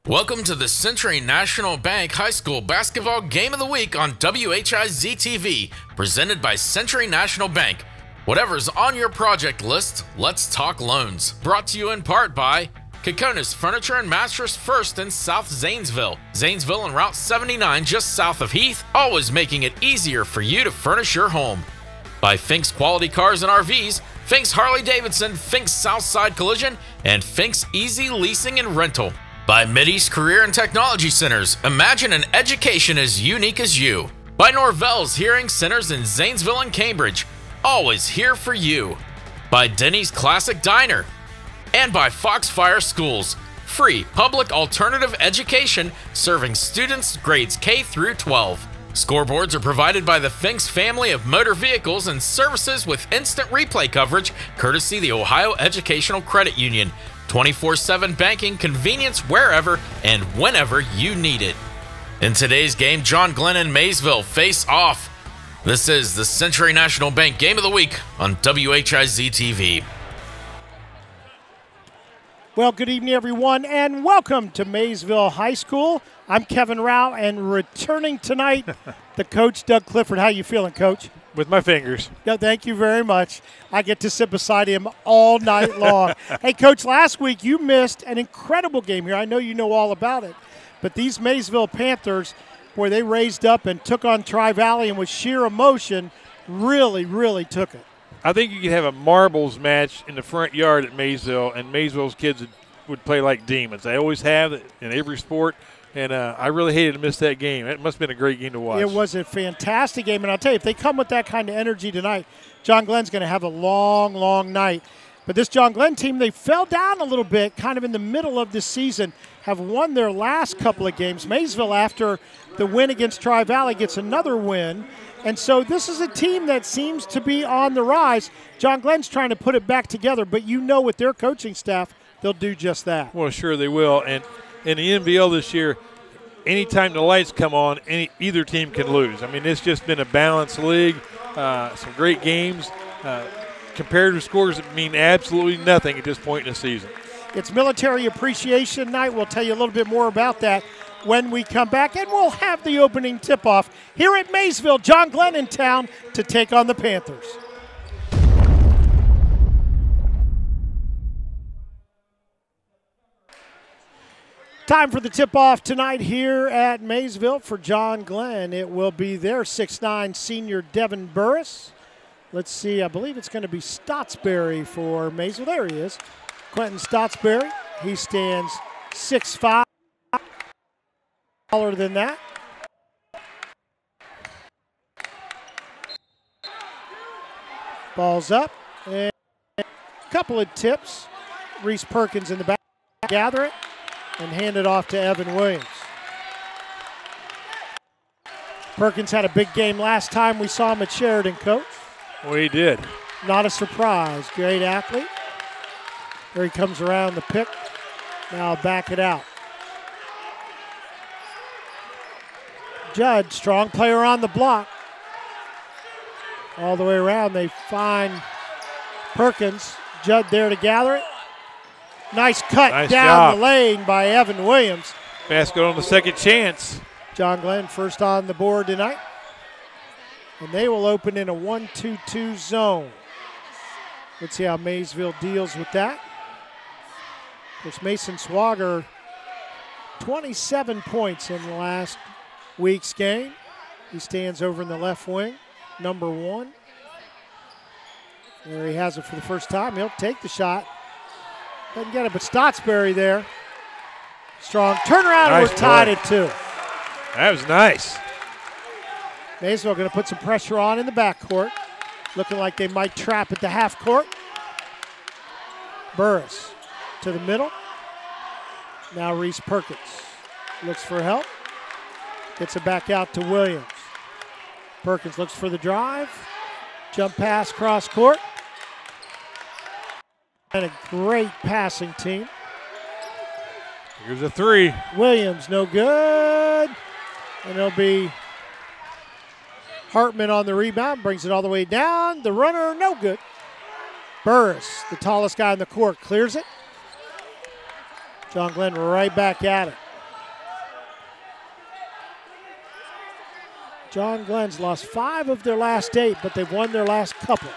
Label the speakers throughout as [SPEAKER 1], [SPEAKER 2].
[SPEAKER 1] Welcome to the Century National Bank High School Basketball Game of the Week on WHIZ-TV, presented by Century National Bank. Whatever's on your project list, let's talk loans. Brought to you in part by Kokonis Furniture and Mattress First in South Zanesville. Zanesville and Route 79 just south of Heath, always making it easier for you to furnish your home. By Fink's Quality Cars and RVs, Fink's Harley-Davidson, Fink's Southside Collision, and Fink's Easy Leasing and Rental. By Mideast Career and Technology Centers, imagine an education as unique as you. By Norvell's Hearing Centers in Zanesville and Cambridge, always here for you. By Denny's Classic Diner. And by Foxfire Schools, free public alternative education serving students grades K through 12. Scoreboards are provided by the Finks family of motor vehicles and services with instant replay coverage, courtesy the Ohio Educational Credit Union. 24/7 banking convenience wherever and whenever you need it. In today's game, John Glenn and Maysville face off. This is the Century National Bank Game of the Week on WHIZ-TV.
[SPEAKER 2] Well, good evening, everyone, and welcome to Maysville High School. I'm Kevin Rouch, and returning tonight, the coach, Doug Clifford. How you feeling, Coach?
[SPEAKER 3] With my fingers.
[SPEAKER 2] Yeah, thank you very much. I get to sit beside him all night long. Hey, Coach, last week you missed an incredible game here. I know you know all about it. But these Maysville Panthers, boy, they raised up and took on Tri-Valley, and with sheer emotion, really took it.
[SPEAKER 3] I think you could have a marbles match in the front yard at Maysville, and Maysville's kids would play like demons. They always have in every sport. And I really hated to miss that game. It must have been a great game to watch.
[SPEAKER 2] It was a fantastic game. And I'll tell you, if they come with that kind of energy tonight, John Glenn's going to have a long night. But this John Glenn team, they fell down a little bit kind of in the middle of the season, have won their last couple of games. Maysville, after the win against Tri-Valley, gets another win. And so this is a team that seems to be on the rise. John Glenn's trying to put it back together, but you know with their coaching staff, they'll do just that.
[SPEAKER 3] Well, sure they will. And in the NVL this year, anytime the lights come on, either team can lose. I mean, it's just been a balanced league, some great games. Comparative scores mean absolutely nothing at this point in the season.
[SPEAKER 2] It's Military Appreciation Night. We'll tell you a little bit more about that when we come back, and we'll have the opening tip-off here at Maysville. John Glenn in town to take on the Panthers. Time for the tip-off tonight here at Maysville for John Glenn. It will be their 6'9" senior Devin Burris. Let's see, I believe it's going to be Stottsbury for Maysville. There he is, Quentin Stottsbury. He stands 6'5", taller than that. Ball's up, and a couple of tips. Reese Perkins in the back, gather it, and hand it off to Evan Williams. Perkins had a big game last time we saw him at Sheridan, Coach.
[SPEAKER 3] Well, he did.
[SPEAKER 2] Not a surprise. Great athlete. There he comes around the pick. Now back it out. Judd, strong player on the block. All the way around, they find Perkins. Judd there to gather it. Nice cut down the lane by Evan Williams.
[SPEAKER 3] Basket on the second chance.
[SPEAKER 2] John Glenn first on the board tonight. And they will open in a 1-2-2 zone. Let's see how Maysville deals with that. Of course, Mason Swager, 27 points in last week's game. He stands over in the left wing, number 1. There he has it for the first time. He'll take the shot. Doesn't get it, but Stottsbury there. Strong turnaround, nice. We're tied at 2.
[SPEAKER 3] That was nice.
[SPEAKER 2] Maysville going to put some pressure on in the backcourt. Looking like they might trap at the half court. Burris to the middle. Now Reese Perkins looks for help. Gets it back out to Williams. Perkins looks for the drive. Jump pass cross court. And a great passing team.
[SPEAKER 3] Here's a 3.
[SPEAKER 2] Williams, no good. And it'll be Hartman on the rebound, brings it all the way down. The runner, no good. Burris, the tallest guy on the court, clears it. John Glenn right back at it. John Glenn's lost 5 of their last 8, but they've won their last couple.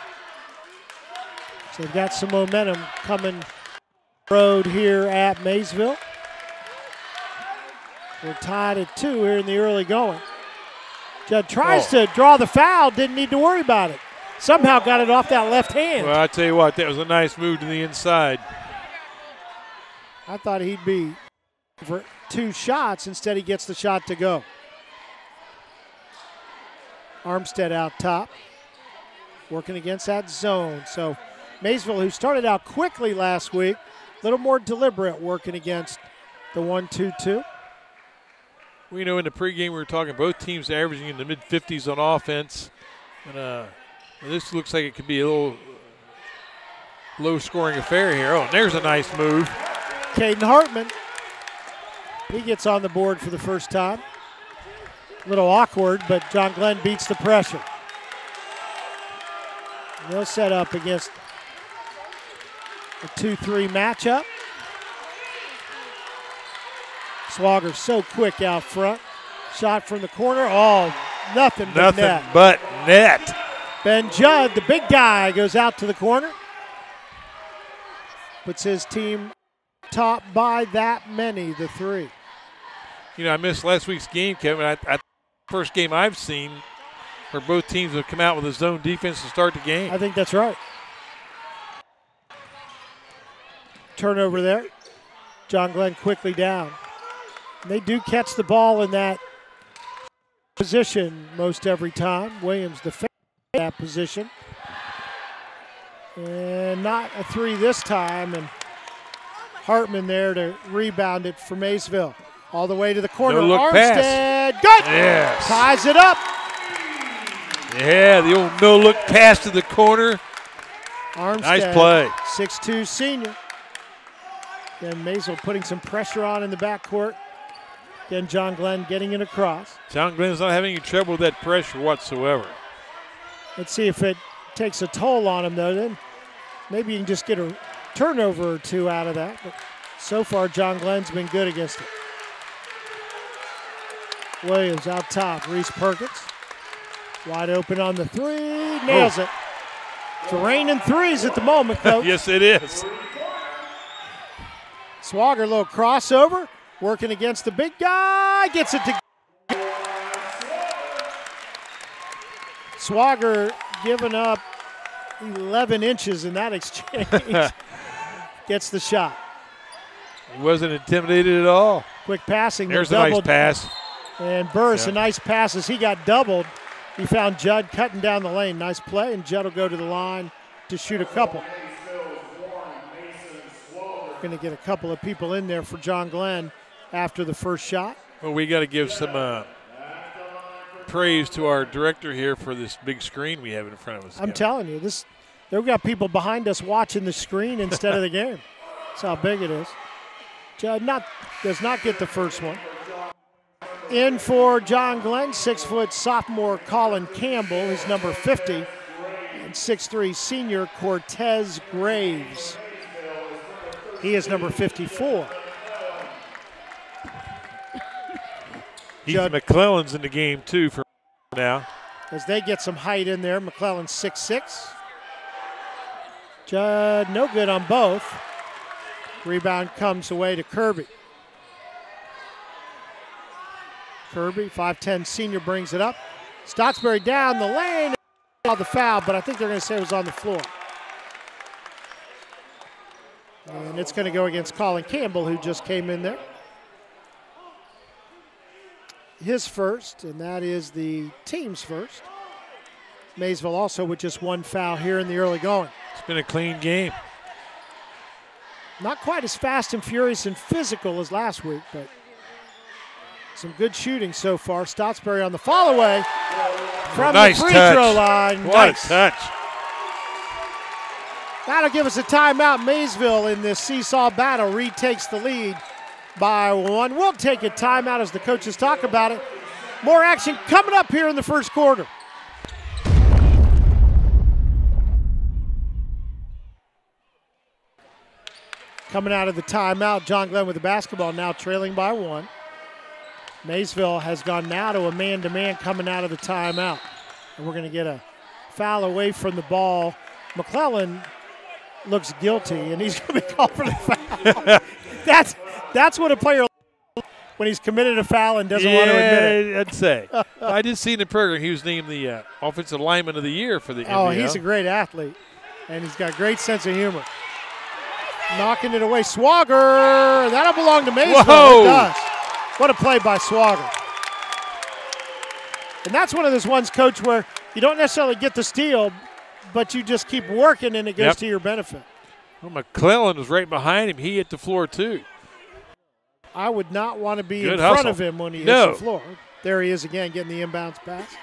[SPEAKER 2] So they've got some momentum coming road here at Maysville. We're tied at 2 here in the early going. Judd tries to draw the foul, didn't need to worry about it. Somehow got it off that left hand.
[SPEAKER 3] Well, I tell you what, that was a nice move to the inside.
[SPEAKER 2] I thought he'd be for 2 shots. Instead, he gets the shot to go. Armstead out top, working against that zone. So Maysville, who started out quickly last week, a little more deliberate working against the 1-2-2.
[SPEAKER 3] We know in the pregame we were talking both teams averaging in the mid-50s on offense. And this looks like it could be a little low-scoring affair here. Oh, and there's a nice move.
[SPEAKER 2] Caden Hartman, he gets on the board for the first time. A little awkward, but John Glenn beats the pressure. They'll set up against a 2-3 matchup. Swagger so quick out front. Shot from the corner. Oh, nothing but net.
[SPEAKER 3] Nothing but net.
[SPEAKER 2] Ben Judd, the big guy, goes out to the corner. Puts his team top by that many, the 3.
[SPEAKER 3] You know, I missed last week's game, Kevin. First game I've seen where both teams have come out with a zone defense to start the game.
[SPEAKER 2] I think that's right. Turnover there. John Glenn quickly down. And they do catch the ball in that position most every time. Williams defends that position. And not a 3 this time. And Hartman there to rebound it for Maysville. All the way to the corner.
[SPEAKER 3] No look
[SPEAKER 2] Armstead,
[SPEAKER 3] pass.
[SPEAKER 2] good.
[SPEAKER 3] Yes.
[SPEAKER 2] Ties it up.
[SPEAKER 3] Yeah, the old no-look pass to the corner.
[SPEAKER 2] Armstead,
[SPEAKER 3] nice play.
[SPEAKER 2] 6'2 senior. Again, Maysville putting some pressure on in the backcourt. Again, John Glenn getting it across.
[SPEAKER 3] John Glenn's not having any trouble with that pressure whatsoever.
[SPEAKER 2] Let's see if it takes a toll on him, though. Then maybe you can just get a turnover or 2 out of that. But so far, John Glenn's been good against it. Williams out top. Reese Perkins. Wide open on the 3. Nails it. It's raining 3s at the moment, Coach.
[SPEAKER 3] Yes, it is.
[SPEAKER 2] Swagger, a little crossover. Working against the big guy. Gets it to. Swagger giving up 11 inches in that exchange. Gets the shot.
[SPEAKER 3] He wasn't intimidated at all.
[SPEAKER 2] Quick passing.
[SPEAKER 3] There's a nice pass.
[SPEAKER 2] And Burris, a nice pass as he got doubled. He found Judd cutting down the lane. Nice play, and Judd will go to the line to shoot a couple. Going to get a couple of people in there for John Glenn after the first shot.
[SPEAKER 3] Well, we got to give some praise to our director here for this big screen we have in front of us.
[SPEAKER 2] I'm telling you, they've got people behind us watching the screen instead of the game. That's how big it is. Judd does not get the first one. In for John Glenn, 6-foot sophomore Colin Campbell, his number 50, and 6'3 senior Cortez Graves. He is number 54.
[SPEAKER 3] Judd McClellan's in the game too for now.
[SPEAKER 2] As they get some height in there, McClellan 6'6". Judd no good on both. Rebound comes away to Kirby. Kirby, 5'10 senior, brings it up. Stottsbury down the lane. The foul, but I think they're going to say it was on the floor. And it's going to go against Colin Campbell, who just came in there. His first, and that is the team's first. Maysville also with just 1 foul here in the early going.
[SPEAKER 3] It's been a clean game.
[SPEAKER 2] Not quite as fast and furious and physical as last week, but some good shooting so far. Stottsbury on the follow away from the free throw line.
[SPEAKER 3] What a touch.
[SPEAKER 2] That'll give us a timeout. Maysville in this seesaw battle retakes the lead by 1. We'll take a timeout as the coaches talk about it. More action coming up here in the first quarter. Coming out of the timeout, John Glenn with the basketball, now trailing by 1. Maysville has gone now to a man-to-man coming out of the timeout. And we're going to get a foul away from the ball. McClellan looks guilty, and he's going to be called for the foul. That's what a player when he's committed a foul and doesn't want to admit it.
[SPEAKER 3] I'd say. I did see in the program he was named the Offensive Lineman of the Year for the NBL.
[SPEAKER 2] Oh, he's a great athlete, and he's got a great sense of humor. Knocking it away. Swagger. That'll belong to Maysville.
[SPEAKER 3] Whoa.
[SPEAKER 2] It does. What a play by Swagger. And that's one of those ones, Coach, where you don't necessarily get the steal, but you just keep working and it goes to your benefit.
[SPEAKER 3] Well, McClellan was right behind him. He hit the floor too.
[SPEAKER 2] I would not want to be
[SPEAKER 3] Good
[SPEAKER 2] in
[SPEAKER 3] hustle.
[SPEAKER 2] front of him when he hits the floor. There he is again, getting the inbounds pass.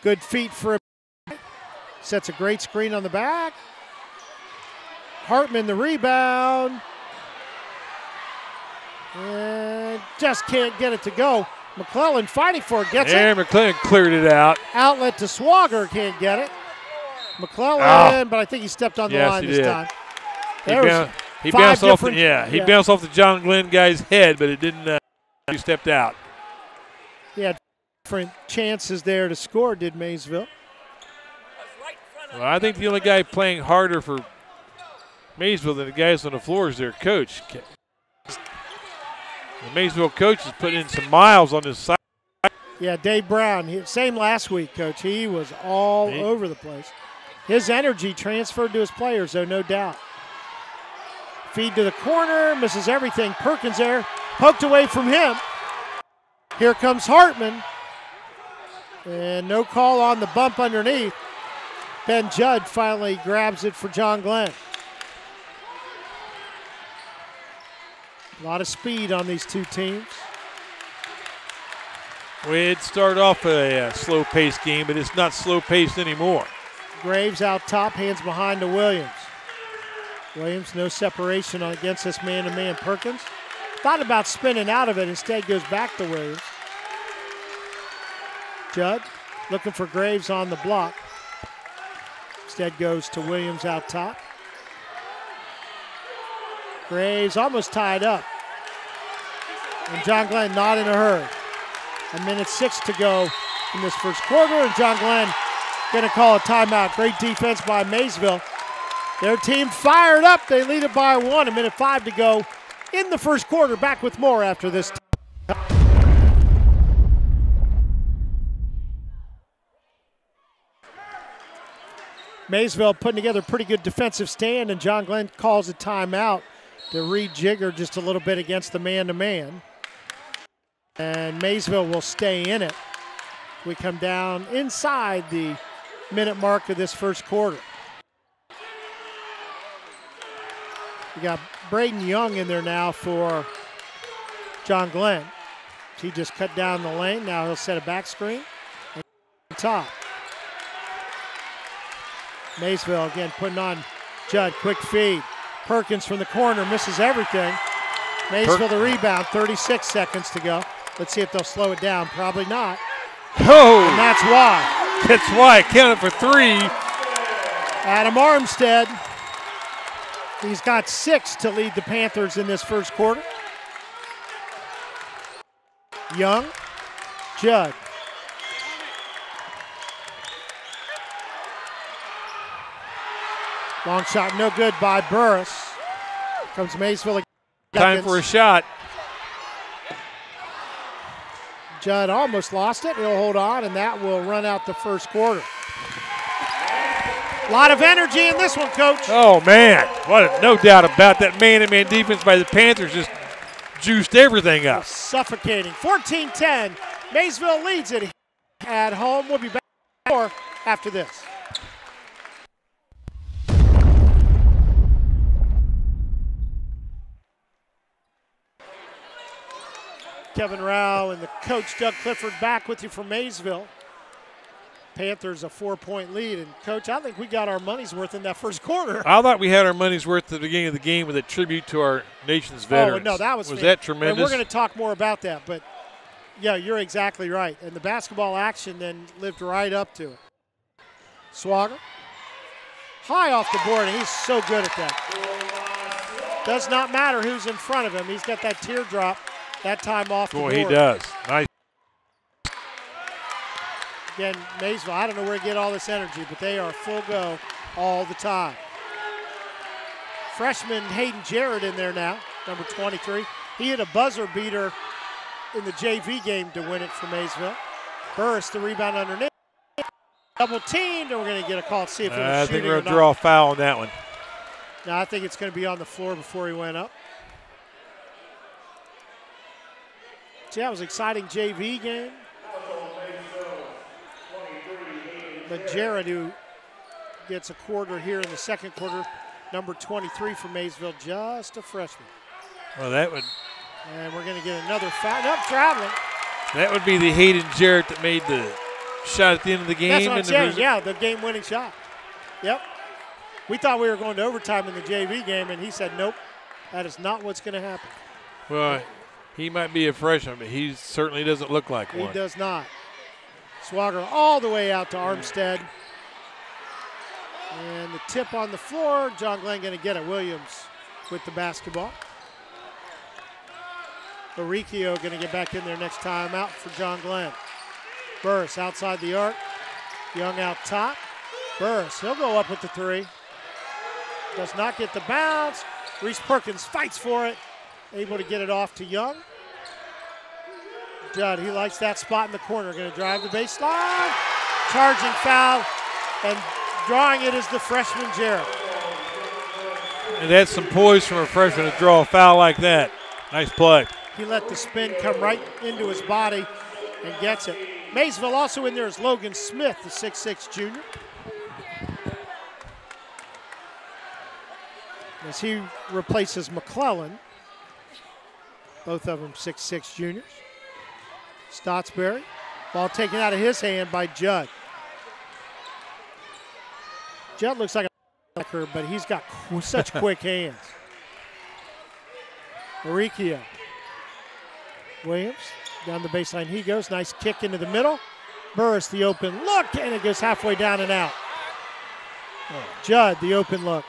[SPEAKER 2] Good feet for him. Sets a great screen on the back. Hartman the rebound. And just can't get it to go. McClellan fighting for it, gets it.
[SPEAKER 3] McClellan cleared it out.
[SPEAKER 2] Outlet to Swagger, can't get it. McClellan, but I think he stepped on the line this time.
[SPEAKER 3] He bounced off the John Glenn guy's head, but it didn't. He stepped out.
[SPEAKER 2] He had different chances there to score, did Maysville.
[SPEAKER 3] Well, I think the only guy playing harder for Maysville than the guys on the floor is their coach. The Maysville coach is putting in some miles on his side.
[SPEAKER 2] Yeah, Dave Brown, same last week, Coach. He was all over the place. His energy transferred to his players, though, no doubt. Feed to the corner, misses everything. Perkins there, poked away from him. Here comes Hartman. And no call on the bump underneath. Ben Judd finally grabs it for John Glenn. A lot of speed on these two teams.
[SPEAKER 3] We had started off a slow-paced game, but it's not slow-paced anymore.
[SPEAKER 2] Graves out top, hands behind to Williams. Williams, no separation against this man-to-man. Perkins thought about spinning out of it, instead goes back to Williams. Judd looking for Graves on the block. Instead goes to Williams out top. Graves almost tied up. And John Glenn not in a hurry. 1:06 to go in this first quarter, and John Glenn going to call a timeout. Great defense by Maysville. Their team fired up. They lead it by 1. 1:05 to go in the first quarter. Back with more after this. Maysville putting together a pretty good defensive stand, and John Glenn calls a timeout to rejigger just a little bit against the man-to-man. And Maysville will stay in it. We come down inside the minute mark of this first quarter. We got Braden Young in there now for John Glenn. He just cut down the lane. Now he'll set a back screen. And top. Maysville again putting on Judd. Quick feed. Perkins from the corner misses everything. Maysville the rebound. 36 seconds to go. Let's see if they'll slow it down. Probably not.
[SPEAKER 3] Oh!
[SPEAKER 2] And that's why.
[SPEAKER 3] That's why. Counted for 3.
[SPEAKER 2] Adam Armstead. He's got 6 to lead the Panthers in this first quarter. Young. Judd. Long shot, no good by Burris. Comes Maysville again.
[SPEAKER 3] Time for a shot.
[SPEAKER 2] Judd almost lost it. He'll hold on, and that will run out the first quarter. A lot of energy in this one, Coach.
[SPEAKER 3] Oh, man. No doubt about that. Man-to-man defense by the Panthers just juiced everything up.
[SPEAKER 2] Suffocating. 14-10. Maysville leads it at home. We'll be back more after this. Kevin Rao and the coach Doug Clifford back with you from Maysville. Panthers a 4-point lead, and Coach, I think we got our money's worth in that first quarter.
[SPEAKER 3] I thought we had our money's worth at the beginning of the game with a tribute to our nation's veterans.
[SPEAKER 2] Oh, no, that was
[SPEAKER 3] that tremendous?
[SPEAKER 2] And we're going to talk more about that, but yeah, you're exactly right. And the basketball action then lived right up to it. Swagger, high off the board, and he's so good at that. Does not matter who's in front of him. He's got that teardrop that time off the board.
[SPEAKER 3] Boy, he does. Nice.
[SPEAKER 2] Again, Maysville, I don't know where to get all this energy, but they are full go all the time. Freshman Hayden Jarrett in there now, number 23. He hit a buzzer beater in the JV game to win it for Maysville. Burris, the rebound underneath. Double teamed, and we're going to get a call to see if it was
[SPEAKER 3] I
[SPEAKER 2] shooting
[SPEAKER 3] think we're
[SPEAKER 2] or
[SPEAKER 3] going to draw a
[SPEAKER 2] not.
[SPEAKER 3] foul on that one.
[SPEAKER 2] No, I think it's going to be on the floor before he went up. See, that was an exciting JV game. But Jared, who gets a quarter here in the second quarter, number 23 for Maysville, just a freshman.
[SPEAKER 3] Well, that would.
[SPEAKER 2] And we're going to get another foul. Nope, traveling.
[SPEAKER 3] That would be the Hayden Jarrett that made the shot at the end of the game.
[SPEAKER 2] That's what I'm saying. Yeah, the game-winning shot. Yep. We thought we were going to overtime in the JV game, and he said, nope, that is not what's going to happen.
[SPEAKER 3] Well, he might be a freshman, but he certainly doesn't look like one.
[SPEAKER 2] He does not. Swagger all the way out to Armstead. And the tip on the floor, John Glenn going to get it. Williams with the basketball. Baricchio going to get back in there next time out for John Glenn. Burris outside the arc. Young out top. Burris, he'll go up with the three. Does not get the bounce. Reese Perkins fights for it. Able to get it off to Young. Judd, he likes that spot in the corner. Going to drive the baseline. Charging foul. And drawing it is the freshman, Jarrett.
[SPEAKER 3] And that's some poise from a freshman to draw a foul like that. Nice play.
[SPEAKER 2] He let the spin come right into his body and gets it. Maysville also in there is Logan Smith, the 6'6 junior. As he replaces McClellan. Both of them 6'6 juniors. Stotsberry, ball taken out of his hand by Judd. Judd looks like a linebacker, but he's got such quick hands. Baricchio. Williams, down the baseline he goes. Nice kick into the middle. Burris, the open look, and it goes halfway down and out. Judd, the open look.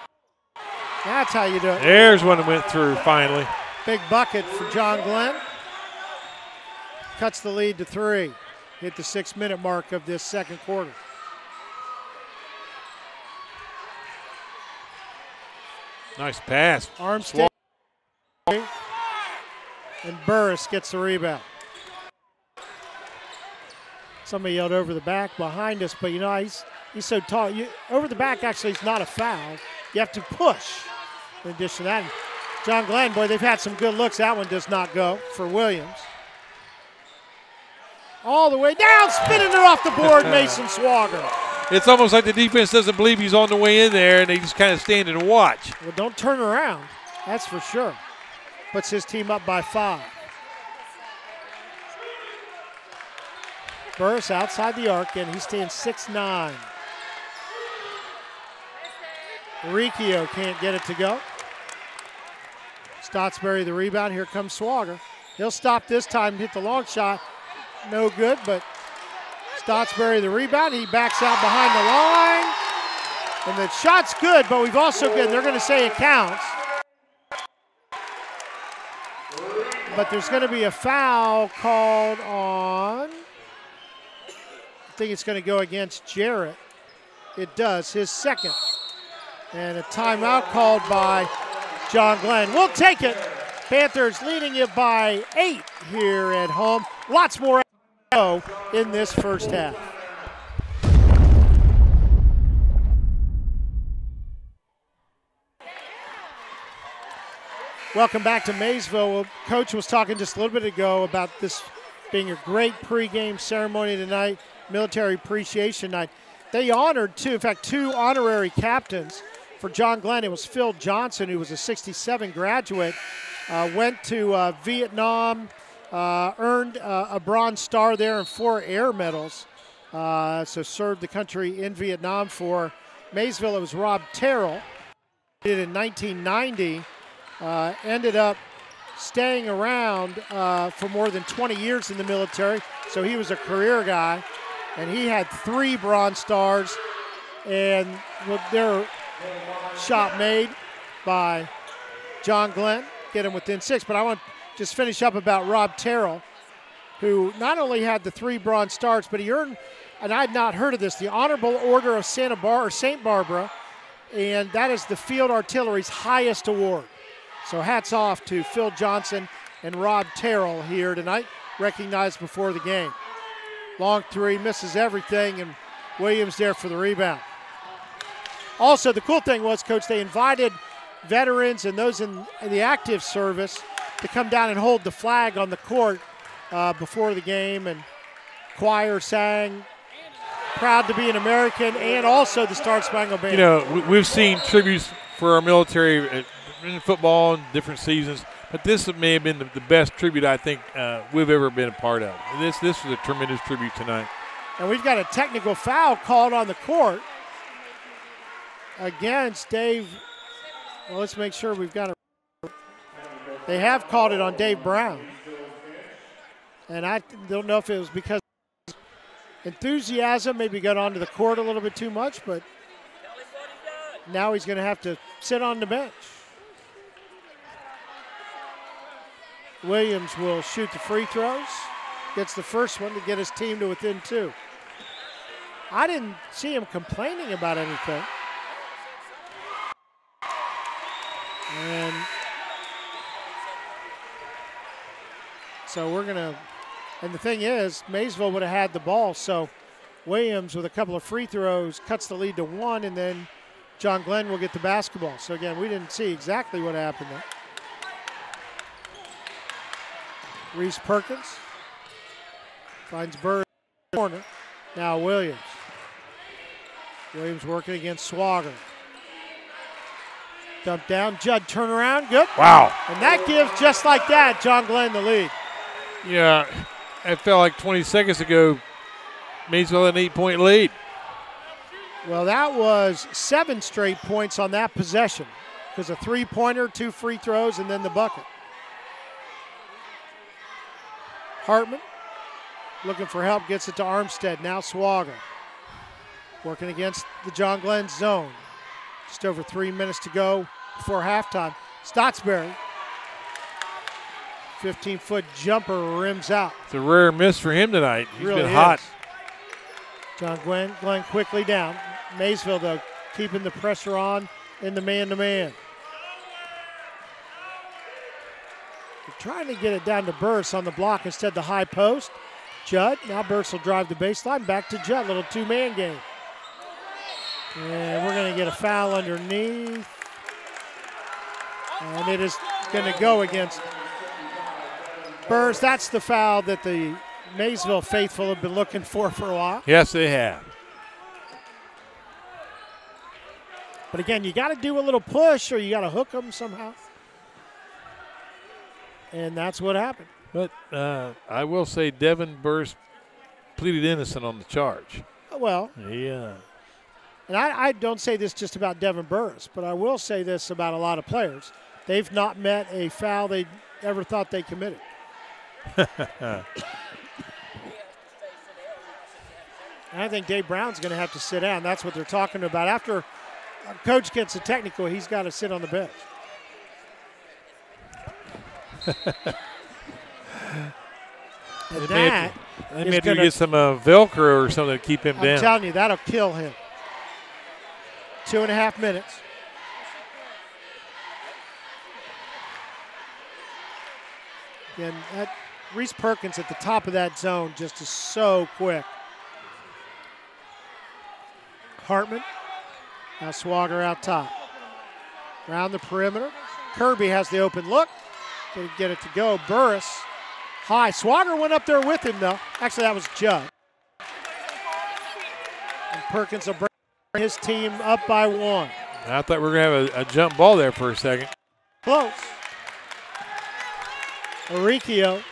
[SPEAKER 2] That's how you do it.
[SPEAKER 3] There's one that went through finally.
[SPEAKER 2] Big bucket for John Glenn. Cuts the lead to 3. Hit the 6-minute mark of this second quarter.
[SPEAKER 3] Nice pass.
[SPEAKER 2] Armstead. And Burris gets the rebound. Somebody yelled over the back behind us, but you know, he's so tall. Over the back actually is not a foul. You have to push in addition to that. John Glenn, boy, they've had some good looks. That one does not go for Williams. All the way down, spinning it off the board, Mason Swagger.
[SPEAKER 3] It's almost like the defense doesn't believe he's on the way in there, and they just kind of stand and watch.
[SPEAKER 2] Well, don't turn around, that's for sure. Puts his team up by 5. Burris outside the arc, and he stands 6'9". Baricchio can't get it to go. Stotsberry the rebound. Here comes Swagger. He'll stop this time, hit the long shot. No good, but Stotsberry the rebound. He backs out behind the line. And the shot's good, but we've also good. They're going to say it counts. But there's going to be a foul called on, I think it's going to go against Jarrett. It does, his second. And a timeout called by John Glenn. We'll take it. Panthers leading it by 8 here at home. Lots more to go in this first half. Welcome back to Maysville. Coach was talking just a little bit ago about this being a great pregame ceremony tonight, Military Appreciation Night. They honored two honorary captains for John Glenn. It was Phil Johnson, who was a 67 graduate, went to Vietnam, earned a Bronze Star there and 4 air medals, so served the country in Vietnam. For Maysville, it was Rob Terrell, did in 1990. Ended up staying around for more than 20 years in the military, so he was a career guy, and he had 3 Bronze Stars, and their shot made by John Glenn, get him within 6. But I want to just finish up about Rob Terrell, who not only had the 3 Bronze Stars, but he earned and I had not heard of this, the Honorable Order of St. Barbara, and that is the Field Artillery's highest award. So hats off to Phil Johnson and Rob Terrell here tonight, recognized before the game. Long three, misses everything, and Williams there for the rebound. Also, the cool thing was, Coach, they invited veterans and those in the active service to come down and hold the flag on the court before the game, and choir sang "Proud to be an American" and also the Star Spangled Banner.
[SPEAKER 3] You know, we've seen tributes for our military in football in different seasons, but this may have been the best tribute I think we've ever been a part of. This was a tremendous tribute tonight.
[SPEAKER 2] And we've got a technical foul called on the court against Dave. Well, let's make sure we've got it. They have called it on Dave Brown. And I don't know if it was because enthusiasm maybe got onto the court a little bit too much, but now he's going to have to sit on the bench. Williams will shoot the free throws. Gets the first one to get his team to within 2. I didn't see him complaining about anything. And so we're going to, and the thing is, Maysville would have had the ball, so Williams with a couple of free throws cuts the lead to 1, and then John Glenn will get the basketball. So again, we didn't see exactly what happened there. Reese Perkins finds Bird in the corner. Now Williams. Williams working against Swager. Dump down, Judd turnaround, good.
[SPEAKER 3] Wow.
[SPEAKER 2] And that gives, just like that, John Glenn the lead.
[SPEAKER 3] Yeah, it felt like 20 seconds ago, Maysville had an 8-point lead.
[SPEAKER 2] Well, that was 7 straight points on that possession because a three-pointer, 2 free throws, and then the bucket. Hartman looking for help, gets it to Armstead. Now Swager working against the John Glenn zone. Just over 3 minutes to go before halftime. Stotsberry, 15-foot jumper, rims out.
[SPEAKER 3] It's a rare miss for him tonight. He's
[SPEAKER 2] really
[SPEAKER 3] been hot.
[SPEAKER 2] John Glenn quickly down. Maysville, though, keeping the pressure on in the man-to-man. They're trying to get it down to Burse on the block instead the high post. Judd, now Burse will drive the baseline. Back to Judd, little two-man game. And we're going to get a foul underneath. And it is going to go against Burse. That's the foul that the Maysville faithful have been looking for a while.
[SPEAKER 3] Yes, they have.
[SPEAKER 2] But again, you got to do a little push or you got to hook them somehow. And that's what happened.
[SPEAKER 3] But I will say Devin Burse pleaded innocent on the charge.
[SPEAKER 2] Well.
[SPEAKER 3] Yeah.
[SPEAKER 2] And I don't say this just about Devin Burse, but I will say this about a lot of players. They've not met a foul they ever thought they committed. And I think Dave Brown's going to have to sit down. That's what they're talking about. After a coach gets a technical, he's got to sit on the bench.
[SPEAKER 3] They may have to get some Velcro or something to keep him down.
[SPEAKER 2] I'm telling you, that'll kill him. 2.5 minutes. And that Reese Perkins at the top of that zone just is so quick. Hartman. Now Swager out top. Around the perimeter. Kirby has the open look. Going to get it to go. Burris high. Swager went up there with him, though. Actually, that was Judd. And Perkins will bring his team up by 1.
[SPEAKER 3] I thought we were going to have a jump ball there for a second.
[SPEAKER 2] Close. Oricchio.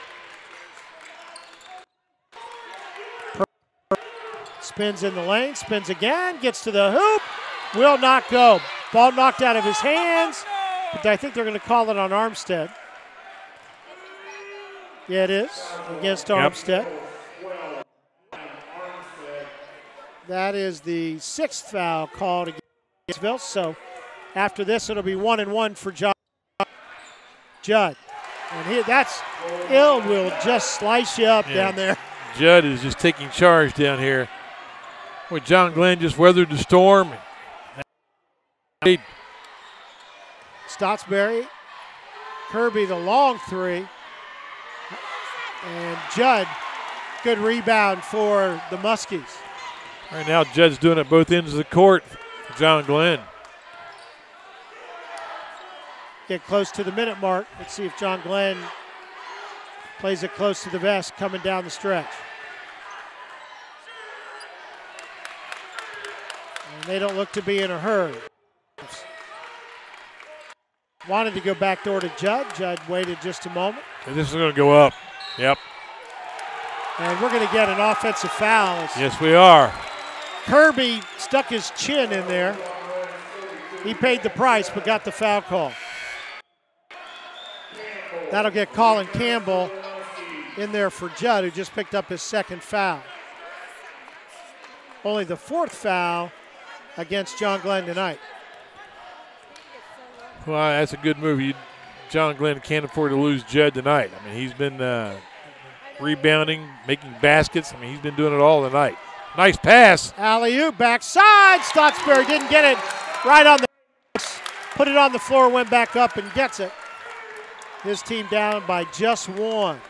[SPEAKER 2] Spins in the lane, spins again, gets to the hoop, will not go. Ball knocked out of his hands, but I think they're going to call it on Armstead. Yeah, it is, against Armstead. That is the 6th foul called against Maysville. So after this, it'll be 1-1 for Judd. And that's Ill will just slice you up down there.
[SPEAKER 3] Judd is just taking charge down here. Well, John Glenn just weathered the storm.
[SPEAKER 2] Stotsbury, Kirby the long three, and Judd, good rebound for the Muskies.
[SPEAKER 3] Right now, Judd's doing it both ends of the court for John Glenn.
[SPEAKER 2] Get close to the minute mark. Let's see if John Glenn plays it close to the vest coming down the stretch. And they don't look to be in a hurry. Wanted to go backdoor to Judd. Judd waited just a moment.
[SPEAKER 3] And this is going to go up. Yep.
[SPEAKER 2] And we're going to get an offensive foul.
[SPEAKER 3] Yes, we are.
[SPEAKER 2] Kirby stuck his chin in there. He paid the price but got the foul call. That'll get Colin Campbell in there for Judd, who just picked up his second foul. Only the fourth foul against John Glenn tonight.
[SPEAKER 3] Well, that's a good move. John Glenn can't afford to lose Judd tonight. I mean, he's been rebounding, making baskets. I mean, he's been doing it all tonight. Nice pass.
[SPEAKER 2] Alley-oop, backside. Stotsbury didn't get it right on the put it on the floor, went back up and gets it. His team down by just one.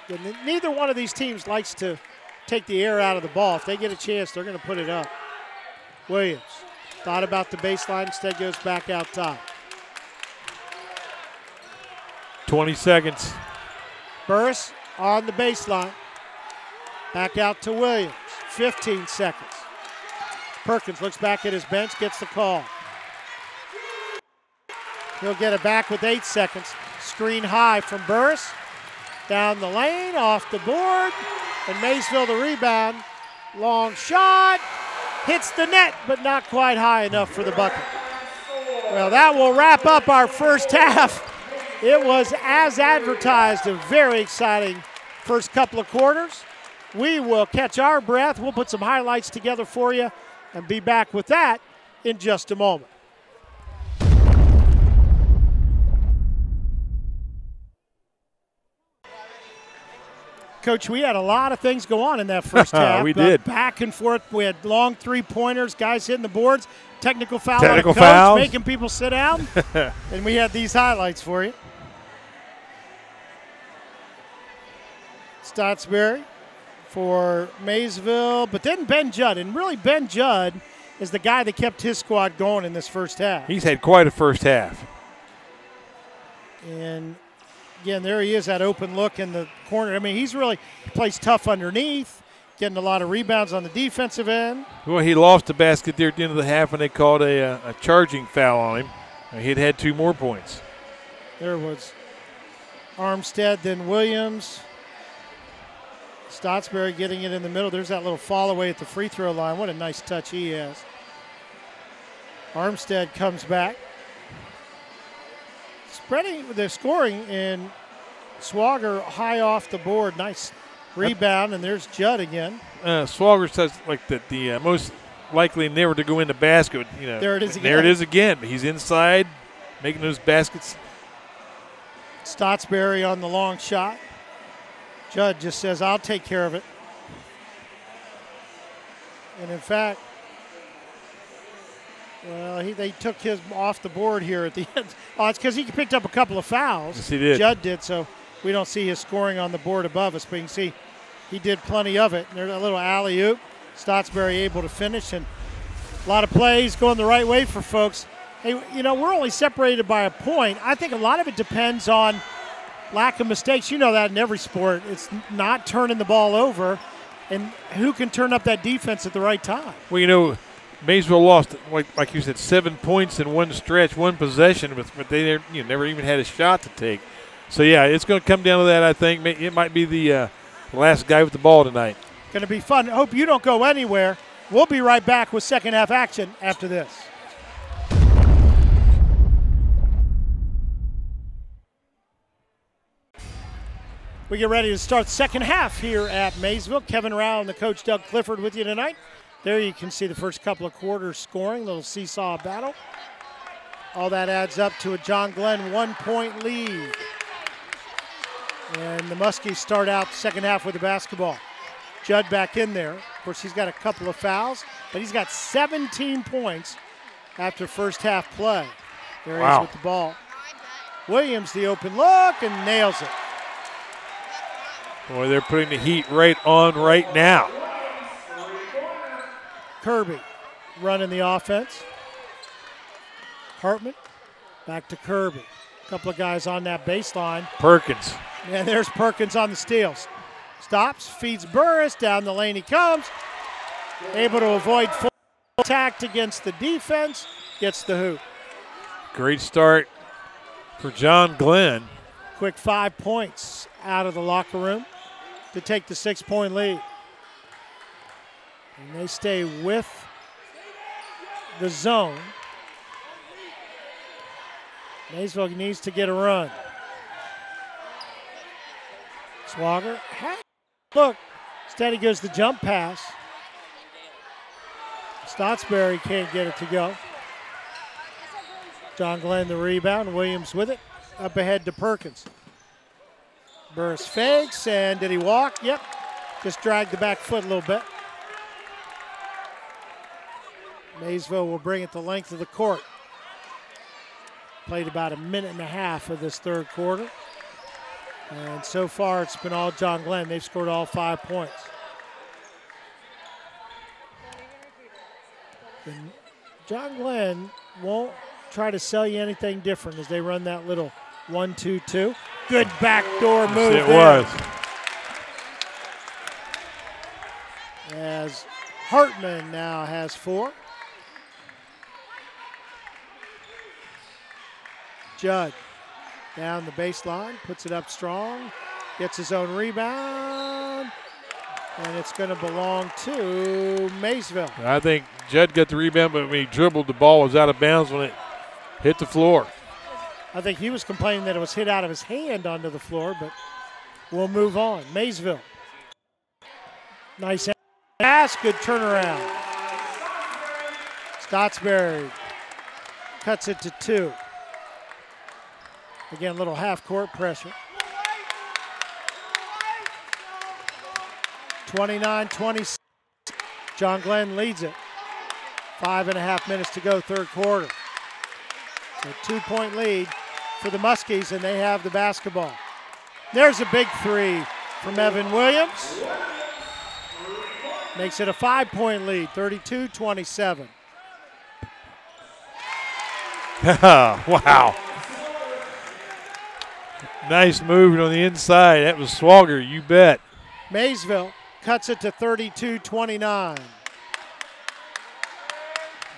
[SPEAKER 2] And neither one of these teams likes to take the air out of the ball. If they get a chance, they're going to put it up. Williams thought about the baseline, instead goes back out top.
[SPEAKER 3] 20 seconds.
[SPEAKER 2] Burris on the baseline. Back out to Williams. 15 seconds. Perkins looks back at his bench, gets the call. He'll get it back with 8 seconds. Screen high from Burris. Down the lane, off the board. And Maysville the rebound. Long shot. Hits the net, but not quite high enough for the bucket. Well, that will wrap up our first half. It was, as advertised, a very exciting first couple of quarters. We will catch our breath. We'll put some highlights together for you and be back with that in just a moment. Coach, we had a lot of things go on in that first half.
[SPEAKER 3] We did.
[SPEAKER 2] Back and forth. We had long three-pointers, guys hitting the boards, technical foul on
[SPEAKER 3] Technical
[SPEAKER 2] the coach,
[SPEAKER 3] fouls.
[SPEAKER 2] making people sit down. And we had these highlights for you. Stotsbury for Maysville, but then Ben Judd. And really, Ben Judd is the guy that kept his squad going in this first half.
[SPEAKER 3] He's had quite a first half.
[SPEAKER 2] And again, there he is, that open look in the corner. I mean, he plays tough underneath, getting a lot of rebounds on the defensive end.
[SPEAKER 3] Well, he lost the basket there at the end of the half when they called a charging foul on him. He'd had 2 more points.
[SPEAKER 2] There was Armstead, then Williams. Stotsbury getting it in the middle. There's that little fall away at the free throw line. What a nice touch he has. Armstead comes back. Spreading the scoring, and Swagger high off the board. Nice rebound, and there's Judd again.
[SPEAKER 3] Swagger says like the most likely never to go in the basket. You know,
[SPEAKER 2] there it is again.
[SPEAKER 3] There it is again. He's inside, making those baskets.
[SPEAKER 2] Stotsbury on the long shot. Judd just says, I'll take care of it. And in fact, well, they took his off the board here at the end. Oh, it's because he picked up a couple of fouls.
[SPEAKER 3] Yes, he did.
[SPEAKER 2] Judd did, so we don't see his scoring on the board above us, but you can see he did plenty of it. And there's a little alley-oop. Stotsbury able to finish, and a lot of plays going the right way for folks. Hey, you know, we're only separated by a point. I think a lot of it depends on lack of mistakes. You know that in every sport. It's not turning the ball over, and who can turn up that defense at the right time.
[SPEAKER 3] Well, you know, Maysville lost, like you said, 7 points in one stretch, one possession, but they never even had a shot to take. So, yeah, it's going to come down to that, I think. It might be the last guy with the ball tonight.
[SPEAKER 2] Going to be fun. Hope you don't go anywhere. We'll be right back with second half action after this. We get ready to start second half here at Maysville. Kevin Rao and the coach Doug Clifford with you tonight. There you can see the first couple of quarters scoring, little seesaw battle. All that adds up to a John Glenn 1-point lead. And the Muskies start out the second half with the basketball. Judd back in there. Of course, he's got a couple of fouls, but he's got 17 points after first half play. There he is with the ball. Williams, the open look, and nails it.
[SPEAKER 3] Boy, they're putting the heat right on right now.
[SPEAKER 2] Kirby running the offense. Hartman back to Kirby. A couple of guys on that baseline.
[SPEAKER 3] Perkins.
[SPEAKER 2] And there's Perkins on the steals. Stops, feeds Burris, down the lane he comes. Able to avoid full attack against the defense, gets the hoop.
[SPEAKER 3] Great start for John Glenn.
[SPEAKER 2] Quick 5 points out of the locker room to take the 6-point lead. And they stay with the zone. Maysville needs to get a run. Swagger, look, instead he goes the jump pass. Stotsberry can't get it to go. John Glenn the rebound, Williams with it. Up ahead to Perkins. Burris fakes, and did he walk? Yep, just dragged the back foot a little bit. Maysville will bring it the length of the court. Played about a minute and a half of this third quarter. And so far it's been all John Glenn. They've scored all 5 points. And John Glenn won't try to sell you anything different as they run that little 1-2-2. Good backdoor move
[SPEAKER 3] Yes, it
[SPEAKER 2] there.
[SPEAKER 3] was.
[SPEAKER 2] As Hartman now has 4. Judd down the baseline, puts it up strong, gets his own rebound, and it's going to belong to Maysville.
[SPEAKER 3] I think Judd got the rebound, but when he dribbled, the ball was out of bounds when it hit the floor.
[SPEAKER 2] I think he was complaining that it was hit out of his hand onto the floor, but we'll move on. Maysville. Nice pass, good turnaround. Stotsberry cuts it to 2. Again, a little half-court pressure. 29-26. John Glenn leads it. 5.5 minutes to go, third quarter. So 2-point lead for the Muskies, and they have the basketball. There's a big 3 from Evan Williams. Makes it a 5-point lead, 32-27.
[SPEAKER 3] Wow. Nice movement on the inside. That was Swagger, you bet.
[SPEAKER 2] Maysville cuts it to 32-29.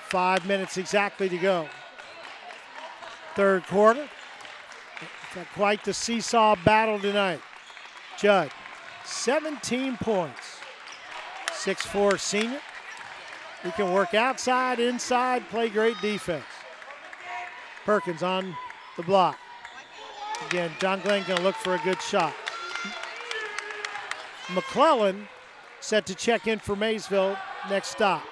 [SPEAKER 2] 5 minutes exactly to go. Third quarter. Quite the seesaw battle tonight. Judd, 17 points. 6'4" senior. He can work outside, inside, play great defense. Perkins on the block. Again, John Glenn going to look for a good shot. McClellan set to check in for Maysville. Next stop.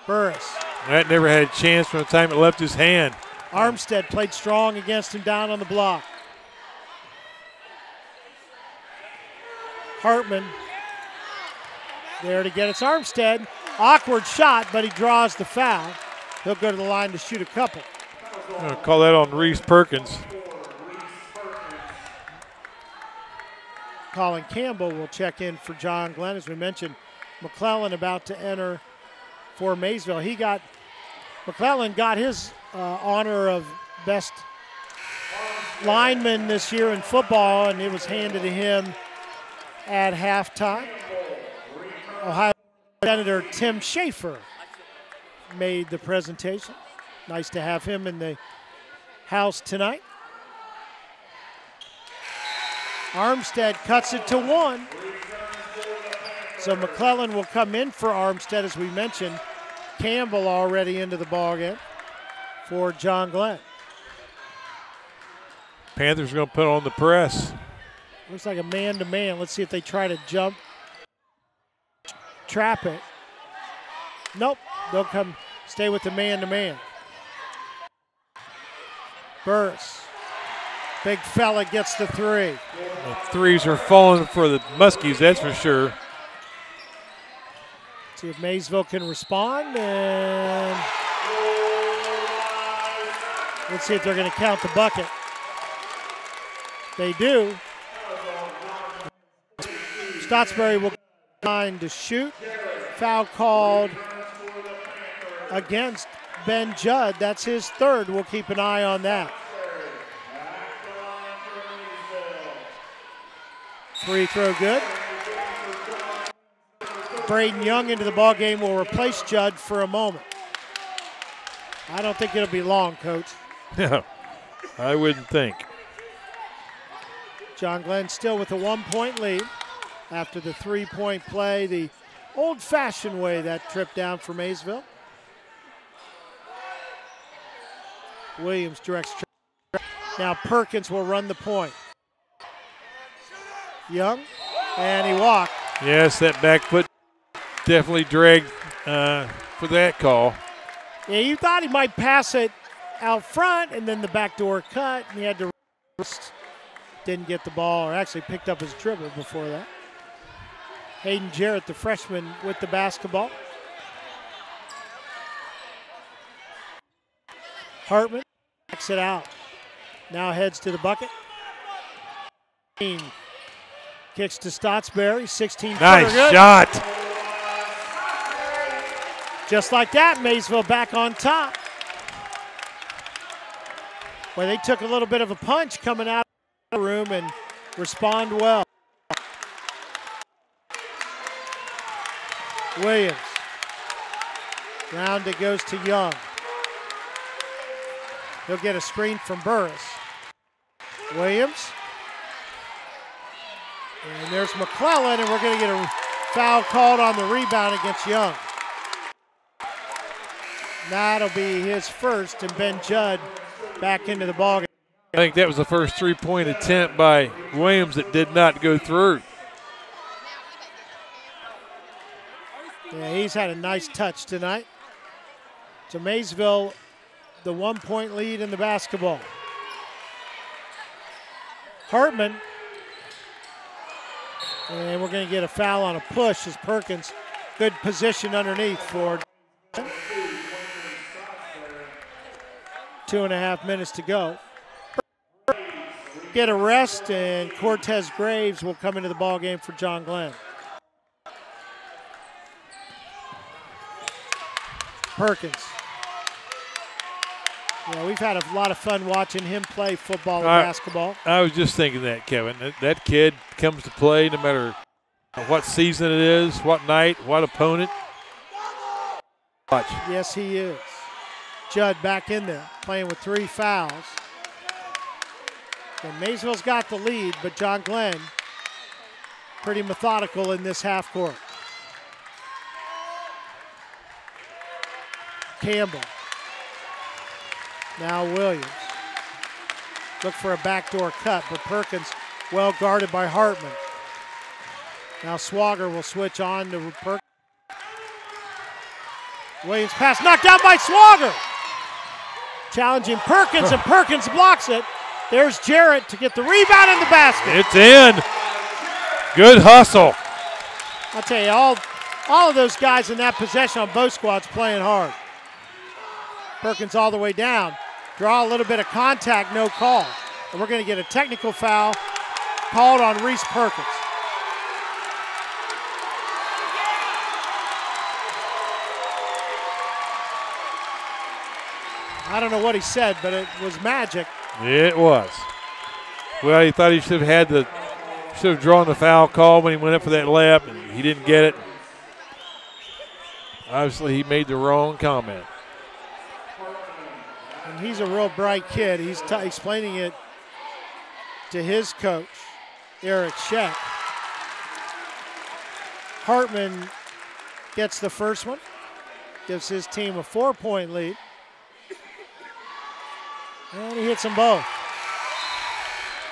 [SPEAKER 2] Burris.
[SPEAKER 3] That never had a chance from the time it left his hand.
[SPEAKER 2] Armstead played strong against him down on the block. Hartman there to get it. It's Armstead. Awkward shot, but he draws the foul. He'll go to the line to shoot a couple.
[SPEAKER 3] I'm going to call that on Reese Perkins.
[SPEAKER 2] Colin Campbell will check in for John Glenn. As we mentioned, McClellan about to enter for Maysville. McClellan got his honor of best lineman this year in football, and it was handed to him at halftime. Ohio Senator Tim Schaefer made the presentation. Nice to have him in the house tonight. Armstead cuts it to 1. So McClellan will come in for Armstead, as we mentioned. Campbell already into the ballgame for John Glenn.
[SPEAKER 3] Panthers are going to put on the press.
[SPEAKER 2] Looks like a man-to-man. Let's see if they try to jump, trap it. Nope, they'll come stay with the man-to-man. Burris. Big fella gets the 3.
[SPEAKER 3] The threes are falling for the Muskies, that's for sure.
[SPEAKER 2] See if Maysville can respond, and let's see if they're going to count the bucket. They do. Stottsbury will line to shoot. Foul called against Ben Judd. That's his third. We'll keep an eye on that. Free throw good. Braden Young into the ball game will replace Judd for a moment. I don't think it'll be long, Coach.
[SPEAKER 3] No, I wouldn't think.
[SPEAKER 2] John Glenn still with a 1-point lead after the 3-point play, the old-fashioned way that trip down for Maysville. Williams directs. Now Perkins will run the point. Young, and he walked.
[SPEAKER 3] Yes, that back foot definitely dragged for that call.
[SPEAKER 2] Yeah, you thought he might pass it out front, and then the backdoor cut, and he had to didn't get the ball, or actually picked up his dribble before that. Hayden Jarrett, the freshman, with the basketball. Hartman backs it out. Now heads to the bucket. Kicks to Stottsbury, 16
[SPEAKER 3] nice
[SPEAKER 2] good.
[SPEAKER 3] Shot.
[SPEAKER 2] Just like that, Maysville back on top. Well, they took a little bit of a punch coming out of the room and respond well. Williams. Round it goes to Young. He'll get a screen from Burris. Williams. And there's McClellan, and we're going to get a foul called on the rebound against Young. That'll be his first, and Ben Judd back into the ballgame.
[SPEAKER 3] I think that was the first three-point attempt by Williams that did not go through.
[SPEAKER 2] Yeah, he's had a nice touch tonight. To Maysville, the 1-point lead in the basketball. Hartman. And we're going to get a foul on a push as Perkins. Good position underneath for 2.5 minutes to go. Get a rest, and Cortez Graves will come into the ball game for John Glenn. Perkins. Yeah, we've had a lot of fun watching him play football and basketball.
[SPEAKER 3] I was just thinking that, Kevin. That kid comes to play no matter what season it is, what night, what opponent. Watch.
[SPEAKER 2] Yes, he is. Judd back in there, playing with 3 fouls. And Maysville's got the lead, but John Glenn pretty methodical in this half court. Campbell. Now Williams. Look for a backdoor cut, but Perkins well guarded by Hartman. Now Swagger will switch on to Perkins. Williams pass knocked down by Swagger. Challenging Perkins, and Perkins blocks it. There's Jarrett to get the rebound in the basket.
[SPEAKER 3] It's in. Good hustle.
[SPEAKER 2] I'll tell you, all of those guys in that possession on both squads playing hard. Perkins all the way down. Draw a little bit of contact, no call. And we're going to get a technical foul called on Reese Perkins. I don't know what he said, but it was magic.
[SPEAKER 3] It was. Well, he thought he should have drawn the foul call when he went up for that layup, and he didn't get it. Obviously, he made the wrong comment.
[SPEAKER 2] And he's a real bright kid. He's explaining it to his coach, Eric Scheck. Hartman gets the first one, gives his team a 4-point lead. And he hits them both.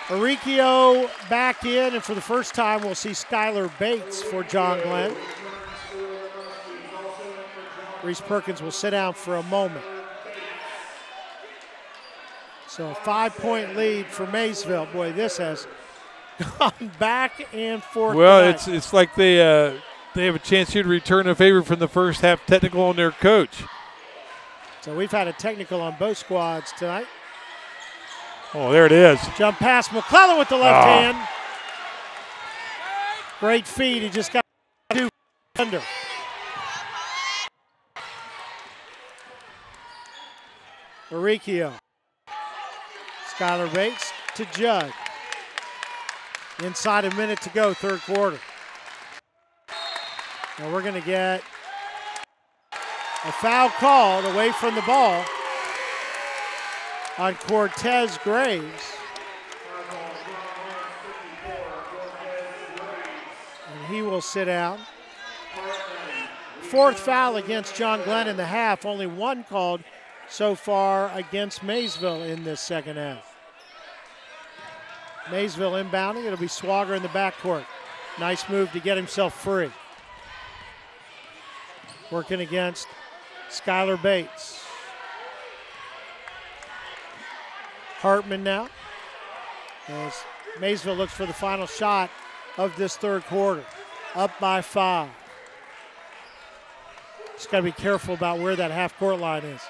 [SPEAKER 2] Aricchio back in, and for the first time we'll see Skylar Bates for John Glenn. Reese Perkins will sit down for a moment. So a 5-point lead for Maysville. Boy, this has gone back and forth.
[SPEAKER 3] Well,
[SPEAKER 2] tonight.
[SPEAKER 3] it's like they they have a chance here to return a favor from the first half technical on their coach.
[SPEAKER 2] So we've had a technical on both squads tonight.
[SPEAKER 3] Oh, there it is.
[SPEAKER 2] Jump past McClellan with the left hand. Great feed. He just got two under. Maricchio. Skylar Bates to Judd. Inside a minute to go, third quarter. Now we're going to get a foul called away from the ball on Cortez Graves. And he will sit down. Fourth foul against John Glenn in the half. Only one called so far against Maysville in this second half. Maysville inbounding. It'll be Swagger in the backcourt. Nice move to get himself free. Working against Skylar Bates. Hartman now, as Maysville looks for the final shot of this third quarter. Up by 5. Just got to be careful about where that half-court line is.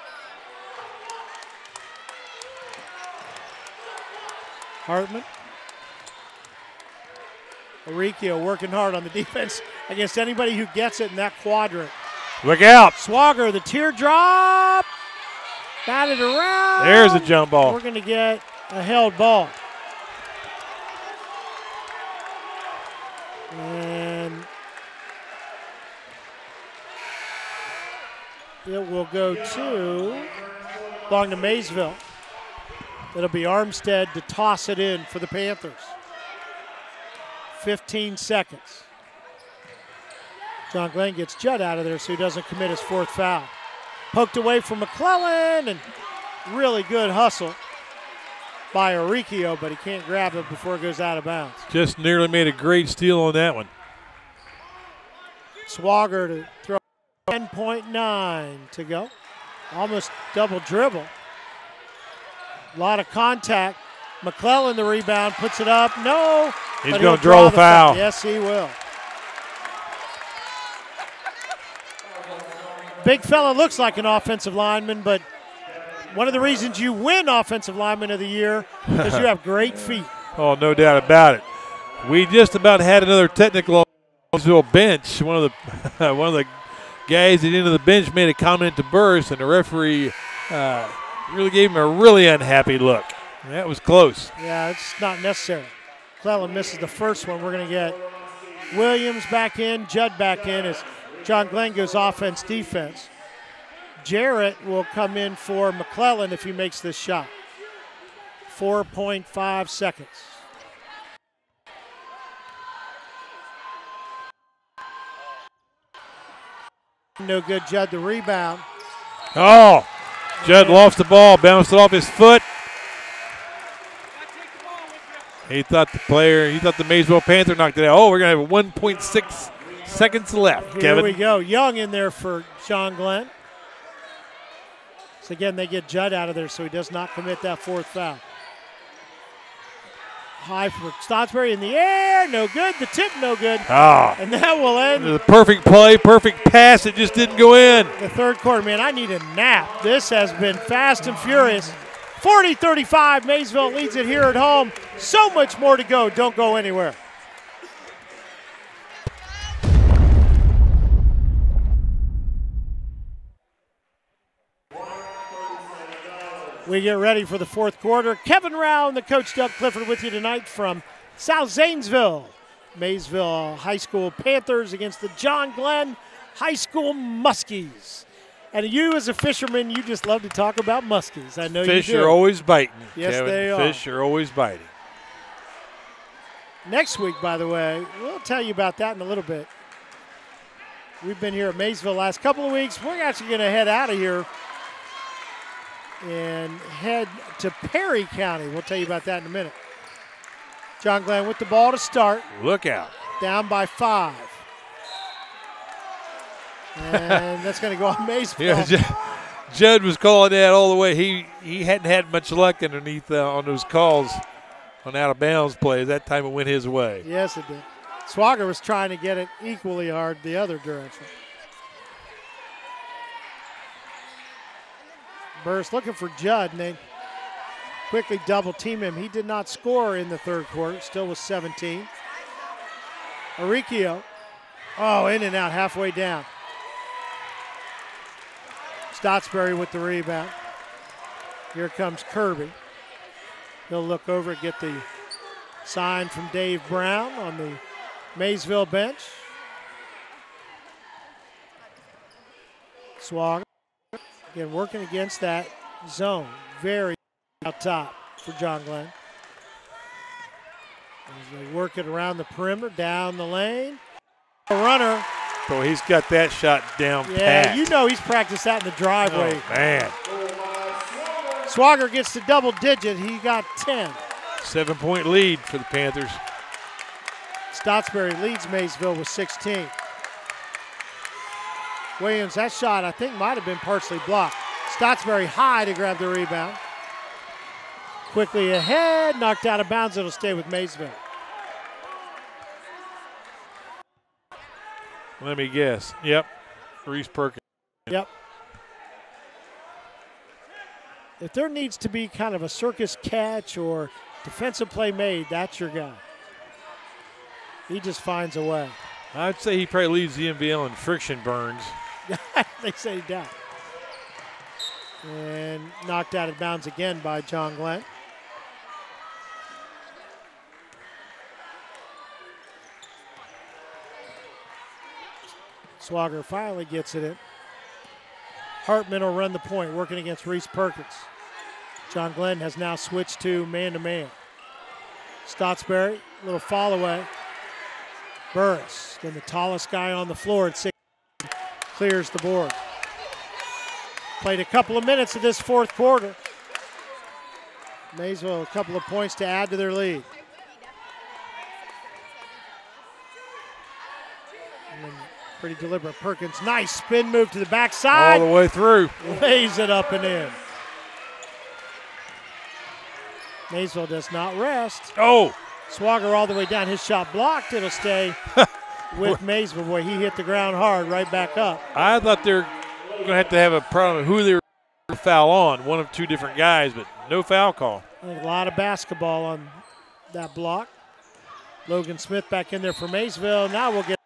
[SPEAKER 2] Hartman. Maricchio working hard on the defense against anybody who gets it in that quadrant.
[SPEAKER 3] Look out.
[SPEAKER 2] Swagger, the teardrop. Batted around.
[SPEAKER 3] There's a jump ball.
[SPEAKER 2] We're going to get a held ball. And it will go belong to Maysville. It'll be Armstead to toss it in for the Panthers. 15 seconds. John Glenn gets Judd out of there so he doesn't commit his fourth foul. Poked away from McClellan, and really good hustle by Maricchio, but he can't grab it before it goes out of bounds.
[SPEAKER 3] Just nearly made a great steal on that one.
[SPEAKER 2] Swagger to throw. 10.9 to go. Almost double dribble. A lot of contact. McClellan the rebound, puts it up. No.
[SPEAKER 3] He's going to draw the foul.
[SPEAKER 2] Yes, he will. Big fella looks like an offensive lineman, but one of the reasons you win Offensive Lineman of the Year is you have great feet.
[SPEAKER 3] Oh, no doubt about it. We just about had another technical on the bench. One of the guys at the end of the bench made a comment to Burris, and the referee really gave him a really unhappy look. That was close.
[SPEAKER 2] Yeah, it's not necessary. McClellan misses the first one. We're going to get Williams back in, Judd back in as John Glenn goes offense-defense. Jarrett will come in for McClellan if he makes this shot. 4.5 seconds. No good, Judd the rebound.
[SPEAKER 3] Oh, Judd lost the ball, bounced it off his foot. He thought the Maysville Panther knocked it out. Oh, we're going to have 1.6 seconds left, Kevin.
[SPEAKER 2] Here we go. Young in there for John Glenn. So again, they get Judd out of there so he does not commit that fourth foul. High for Stottsbury in the air. No good. The tip, no good.
[SPEAKER 3] Oh.
[SPEAKER 2] And that will end.
[SPEAKER 3] The perfect play, perfect pass. It just didn't go in.
[SPEAKER 2] The third quarter, man, I need a nap. This has been fast and furious. 40-35, Maysville leads it here at home. So much more to go. Don't go anywhere. We get ready for the fourth quarter. Kevin Rao and the coach Doug Clifford with you tonight from South Zanesville. Maysville High School Panthers against the John Glenn High School Muskies. And you as a fisherman, you just love to talk about muskies. I know you do.
[SPEAKER 3] Fish are always biting.
[SPEAKER 2] Yes,
[SPEAKER 3] Kevin.
[SPEAKER 2] they are.
[SPEAKER 3] Fish are always biting.
[SPEAKER 2] Next week, by the way, we'll tell you about that in a little bit. We've been here at Maysville the last couple of weeks. We're actually going to head out of here and head to Perry County. We'll tell you about that in a minute. John Glenn with the ball to start.
[SPEAKER 3] Look out.
[SPEAKER 2] Down by 5. And that's going to go on Maysville.
[SPEAKER 3] Yeah, Judd was calling that all the way. He hadn't had much luck underneath on those calls on out-of-bounds plays. That time it went his way.
[SPEAKER 2] Yes, it did. Swagger was trying to get it equally hard the other direction. Burris looking for Judd, and they quickly double team him. He did not score in the third quarter, still was 17. Aricchio, in and out, halfway down. Stotsbury with the rebound. Here comes Kirby. He'll look over and get the sign from Dave Brown on the Maysville bench. Swagger, again, working against that zone. Very out top for John Glenn. As they work it around the perimeter, down the lane. A runner.
[SPEAKER 3] So he's got that shot down pat.
[SPEAKER 2] You know he's practiced that in the driveway.
[SPEAKER 3] Oh, man.
[SPEAKER 2] Swagger gets to double digit. He got 10.
[SPEAKER 3] 7-point lead for the Panthers.
[SPEAKER 2] Stotsbury leads Maysville with 16. Williams, that shot I think might have been partially blocked. Stotsbury high to grab the rebound. Quickly ahead, knocked out of bounds. It'll stay with Maysville.
[SPEAKER 3] Let me guess. Yep. Reese Perkins.
[SPEAKER 2] Yep. If there needs to be kind of a circus catch or defensive play made, that's your guy. He just finds a way.
[SPEAKER 3] I'd say he probably leads the NVL in friction burns.
[SPEAKER 2] They say he does. And knocked out of bounds again by John Glenn. Swagger finally gets it in. Hartman will run the point, working against Reese Perkins. John Glenn has now switched to man-to-man. Stotsbury, a little fall away. Burris, then the tallest guy on the floor at 6, clears the board. Played a couple of minutes of this fourth quarter. Maysville a couple of points to add to their lead. And pretty deliberate. Perkins, nice spin move to the backside.
[SPEAKER 3] All the way through.
[SPEAKER 2] Lays it up and in. Maysville does not rest.
[SPEAKER 3] Oh!
[SPEAKER 2] Swagger all the way down. His shot blocked. It'll stay with Maysville. Boy, he hit the ground hard right back up.
[SPEAKER 3] I thought they were going to have a problem with who they were going to foul on. One of two different guys, but no foul call.
[SPEAKER 2] I think a lot of basketball on that block. Logan Smith back in there for Maysville. Now we'll get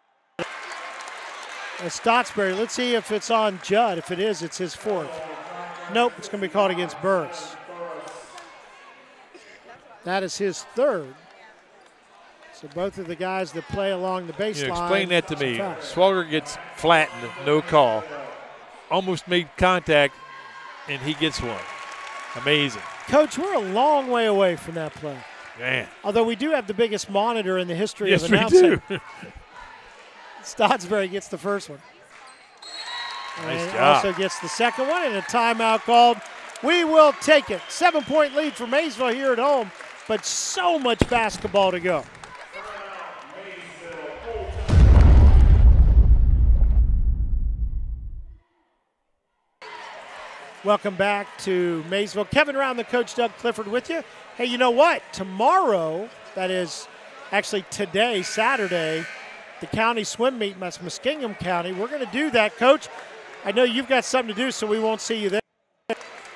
[SPEAKER 2] Stotsbury. Let's see if it's on Judd. If it is, it's his fourth. Nope, it's going to be called against Burris. That is his third. So both of the guys that play along the baseline.
[SPEAKER 3] Explain that to me. Swagger gets flattened, no call. Almost made contact, and he gets one. Amazing.
[SPEAKER 2] Coach, we're a long way away from that play.
[SPEAKER 3] Man.
[SPEAKER 2] Although we do have the biggest monitor in the history
[SPEAKER 3] yes,
[SPEAKER 2] of announcing.
[SPEAKER 3] We do.
[SPEAKER 2] Stotsbury gets the first one.
[SPEAKER 3] Nice
[SPEAKER 2] and
[SPEAKER 3] job.
[SPEAKER 2] Also gets the second one, and a timeout called. We will take it. 7-point lead for Maysville here at home, but so much basketball to go. Welcome back to Maysville. Kevin Round, the coach, Doug Clifford with you. Hey, you know what? Tomorrow, that is actually today, Saturday, the county swim meet, that's Muskingum County. We're going to do that, Coach. I know you've got something to do, so we won't see you there.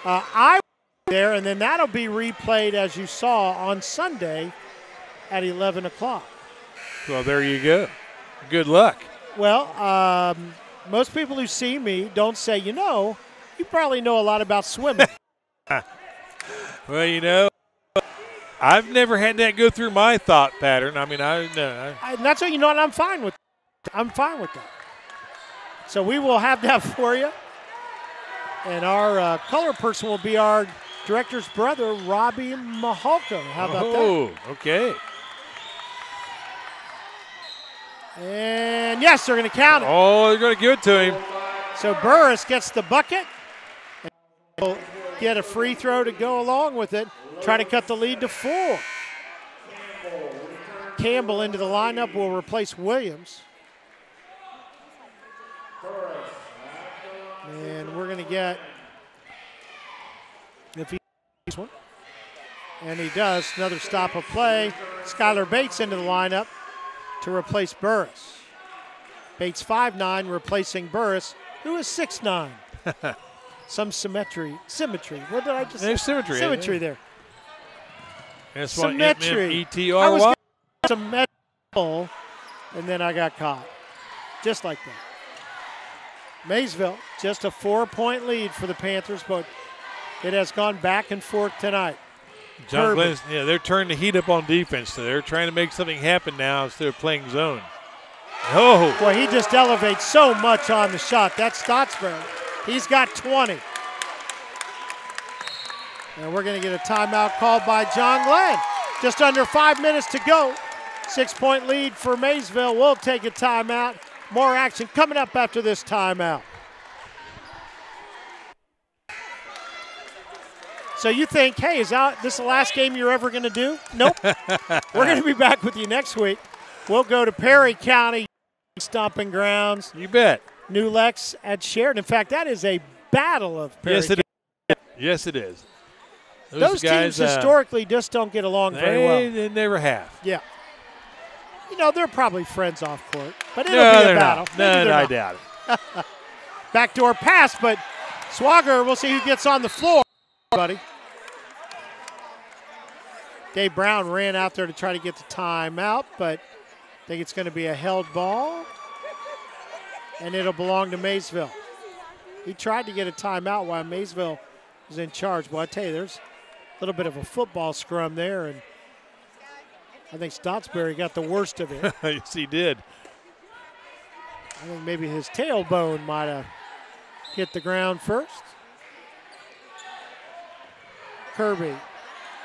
[SPEAKER 2] I will be there, and then that'll be replayed, as you saw, on Sunday at 11 o'clock.
[SPEAKER 3] Well, there you go. Good luck.
[SPEAKER 2] Well, most people who see me don't say, you know, you probably know a lot about swimming.
[SPEAKER 3] Well, you know, I've never had that go through my thought pattern. I mean,
[SPEAKER 2] And that's what, you know what, I'm fine with. I'm fine with that. So we will have that for you. And our color person will be our director's brother, Robbie Mihalko. How about that?
[SPEAKER 3] Oh, okay.
[SPEAKER 2] And yes, they're going to count it.
[SPEAKER 3] Oh, they're going to give it to him.
[SPEAKER 2] So Burris gets the bucket. Will get a free throw to go along with it. Try to cut the lead to 4. Campbell into the lineup will replace Williams. And we're going to get, if he gets one, and he does, another stop of play. Skylar Bates into the lineup. to replace Burris. Bates 5'9", replacing Burris, who is 6'9". Some symmetry. What did I just say?
[SPEAKER 3] There's symmetry.
[SPEAKER 2] Symmetry there.
[SPEAKER 3] That's
[SPEAKER 2] Symmetry.
[SPEAKER 3] M-M-E-T-R-Y.
[SPEAKER 2] I was going to symmetrical, and then I got caught. Just like that. Maysville, just a 4-point lead for the Panthers, but it has gone back and forth tonight.
[SPEAKER 3] John Glenn's, they're turning the heat up on defense, so they're trying to make something happen now instead of playing zone. Oh.
[SPEAKER 2] Boy, he just elevates so much on the shot. That's Stotsbury. He's got 20. And we're going to get a timeout called by John Glenn. Just under 5 minutes to go. 6-point lead for Maysville. We'll take a timeout. More action coming up after this timeout. So you think, hey, is this the last game you're ever going to do? Nope. We're going to be back with you next week. We'll go to Perry County stomping grounds.
[SPEAKER 3] You bet.
[SPEAKER 2] New Lex at Sheridan. In fact, that is a battle of Perry County.
[SPEAKER 3] Yes, it is.
[SPEAKER 2] Those
[SPEAKER 3] guys,
[SPEAKER 2] teams historically just don't get along very well.
[SPEAKER 3] They never have.
[SPEAKER 2] Yeah. You know, they're probably friends off court, but it'll
[SPEAKER 3] No,
[SPEAKER 2] be a
[SPEAKER 3] they're
[SPEAKER 2] battle.
[SPEAKER 3] not. No, I doubt it.
[SPEAKER 2] Backdoor pass, but Swagger, we'll see who gets on the floor, buddy. Dave Brown ran out there to try to get the timeout, but I think it's going to be a held ball, and it'll belong to Maysville. He tried to get a timeout while Maysville was in charge. Well, I tell you, there's a little bit of a football scrum there, and I think Stotsbury got the worst of it.
[SPEAKER 3] Yes, he did.
[SPEAKER 2] I think maybe his tailbone might have hit the ground first. Kirby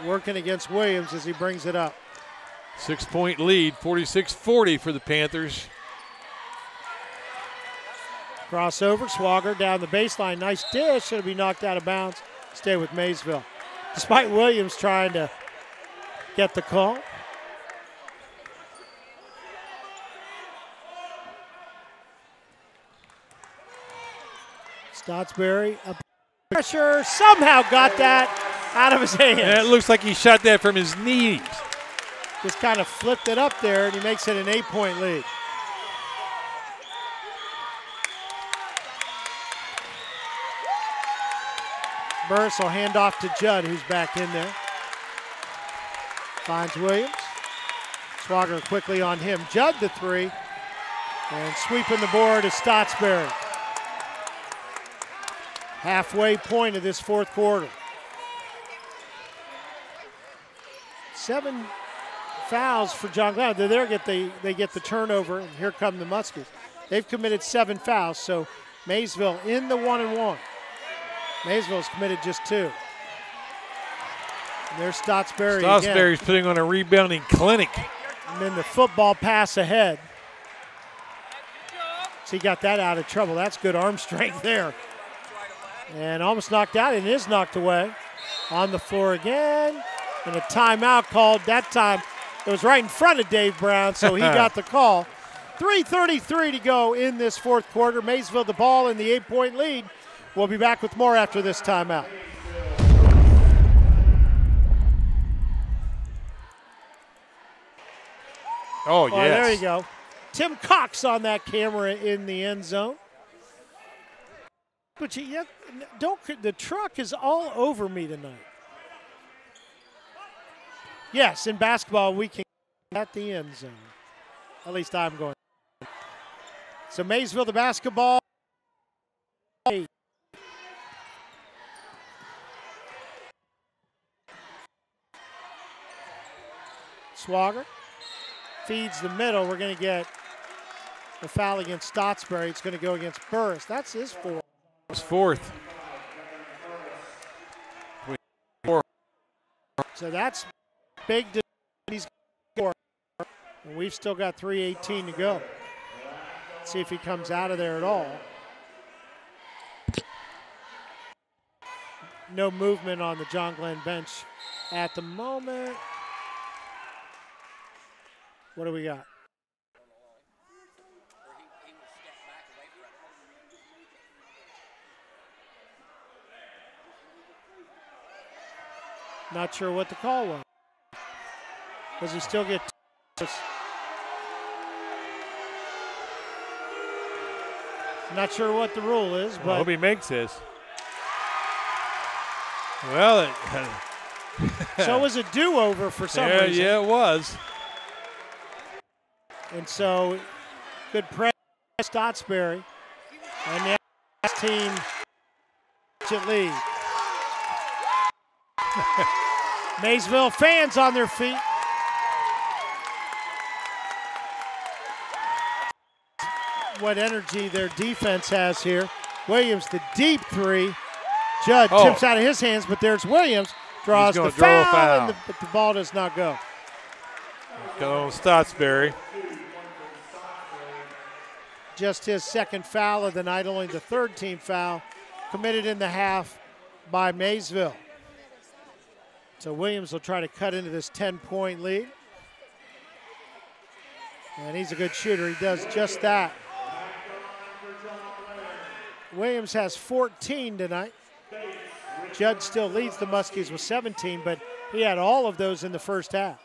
[SPEAKER 2] working against Williams as he brings it up.
[SPEAKER 3] 6-point lead, 46-40 for the Panthers.
[SPEAKER 2] Crossover, Swagger down the baseline. Nice dish. It'll be knocked out of bounds. Stay with Maysville. Despite Williams trying to get the call. Stotsbury, up pressure, somehow got that out of his hands.
[SPEAKER 3] Yeah, it looks like he shot that from his knees.
[SPEAKER 2] Just kind of flipped it up there, and he makes it an 8-point lead. Burris will hand off to Judd, who's back in there. Finds Williams. Swagger quickly on him. Judd the three. And sweeping the board is Stotsbury. Halfway point of this fourth quarter. 7 fouls for John Glenn. They get the turnover, and here come the Muskies. They've committed 7 fouls, so Maysville in the 1-and-1. Maysville's committed just 2. And there's Stotsbury again.
[SPEAKER 3] Stotsbury's putting on a rebounding clinic.
[SPEAKER 2] And then the football pass ahead. So he got that out of trouble. That's good arm strength there. And almost knocked out, and is knocked away. On the floor again. And a timeout called. That time it was right in front of Dave Brown, so he got the call. 3:33 to go in this fourth quarter. Maysville the ball in the 8-point lead. We'll be back with more after this timeout.
[SPEAKER 3] Oh, yes.
[SPEAKER 2] There you go. Tim Cox on that camera in the end zone. But the truck is all over me tonight. Yes, in basketball we can at the end zone. At least I'm going. So Maysville the basketball. Swagger feeds the middle. We're going to get a foul against Stotsbury. It's going to go against Burris. That's his fourth.
[SPEAKER 3] It's fourth.
[SPEAKER 2] So that's big. He's going to score. And we've still got 3:18 to go. Let's see if he comes out of there at all. No movement on the John Glenn bench at the moment. What do we got? Not sure what the call was. Does he still get? I'm not sure what the rule is, but
[SPEAKER 3] I hope he makes this. Well,
[SPEAKER 2] so it was a do-over for some reason.
[SPEAKER 3] Yeah, it was.
[SPEAKER 2] And so, good press, Stottsbury, and the last team should lead. Maysville fans on their feet. What energy their defense has here. Williams, the deep three. Judd tips out of his hands, but there's Williams. Draws the foul, but the ball does not go.
[SPEAKER 3] Go on Stottsbury.
[SPEAKER 2] Just his second foul of the night, only the third team foul committed in the half by Maysville. So Williams will try to cut into this 10-point lead. And he's a good shooter. He does just that. Williams has 14 tonight. Judd still leads the Muskies with 17, but he had all of those in the first half.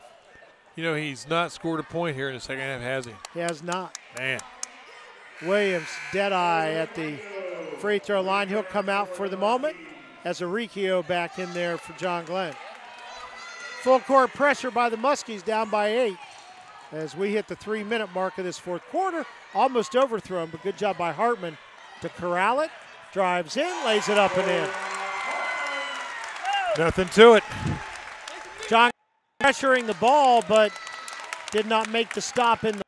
[SPEAKER 3] You know, he's not scored a point here in the second half, has he?
[SPEAKER 2] He has not.
[SPEAKER 3] Man.
[SPEAKER 2] Williams, dead-eye at the free throw line. He'll come out for the moment as Aricchio back in there for John Glenn. Full court pressure by the Muskies, down by 8. As we hit the 3-minute mark of this fourth quarter, almost overthrown, but good job by Hartman to corral it. Drives in, lays it up and in.
[SPEAKER 3] Nothing to it.
[SPEAKER 2] John pressuring the ball, but did not make the stop in the.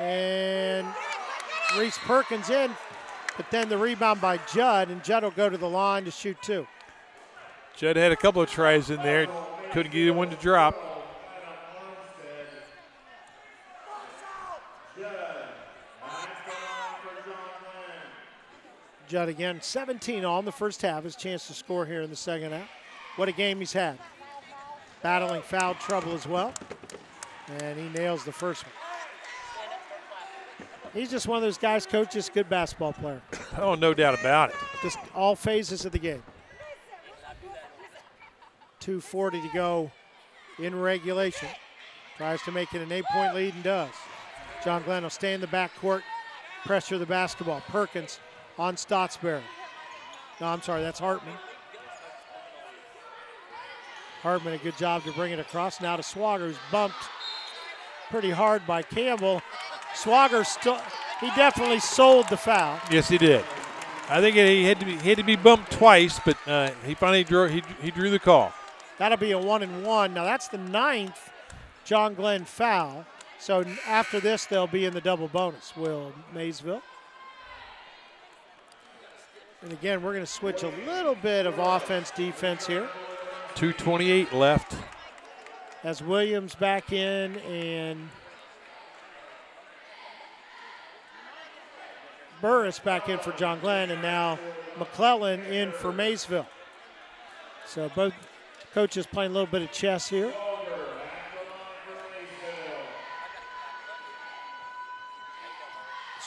[SPEAKER 2] And Reese Perkins in, but then the rebound by Judd, and Judd will go to the line to shoot 2.
[SPEAKER 3] Judd had a couple of tries in there, couldn't get one to drop.
[SPEAKER 2] Judd again, 17 all in the first half. His chance to score here in the second half. What a game he's had. Battling foul trouble as well. And he nails the first one. He's just one of those guys, coach, just a good basketball player.
[SPEAKER 3] Oh, no doubt about it.
[SPEAKER 2] Just all phases of the game. 2:40 to go in regulation. Tries to make it an 8-point lead and does. John Glenn will stay in the backcourt, pressure the basketball. Perkins on Stottsbury. No, I'm sorry, that's Hartman. Hartman, a good job to bring it across. Now to Swagger, who's bumped pretty hard by Campbell. Swagger still, he definitely sold the foul.
[SPEAKER 3] Yes, he did. I think he had to be bumped twice, but he finally drew the call.
[SPEAKER 2] That'll be a 1-and-1. Now that's the 9th John Glenn foul. So after this, they'll be in the double bonus. Will Maysville. And again, we're going to switch a little bit of offense, defense here.
[SPEAKER 3] 2:28 left.
[SPEAKER 2] As Williams back in and Burris back in for John Glenn, and now McClellan in for Maysville. So both coaches playing a little bit of chess here.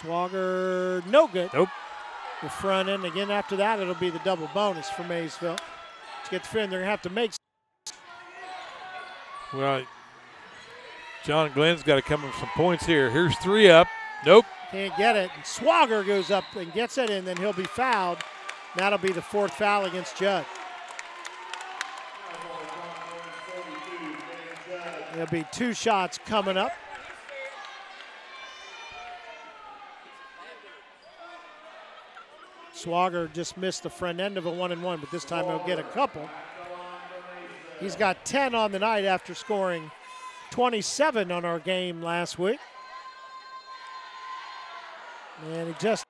[SPEAKER 2] Swagger, no good.
[SPEAKER 3] Nope.
[SPEAKER 2] The front end. Again, after that, it'll be the double bonus for Maysville. To get the fin, they're going to have to make.
[SPEAKER 3] Well, John Glenn's got to come with some points here. Here's 3 up. Nope.
[SPEAKER 2] Can't get it. And Swagger goes up and gets it, and then he'll be fouled. That'll be the 4th foul against Judd. There'll be 2 shots coming up. Swagger just missed the front end of a 1-and-1, but this time he'll get a couple. He's got 10 on the night after scoring 27 on our game last week. And he just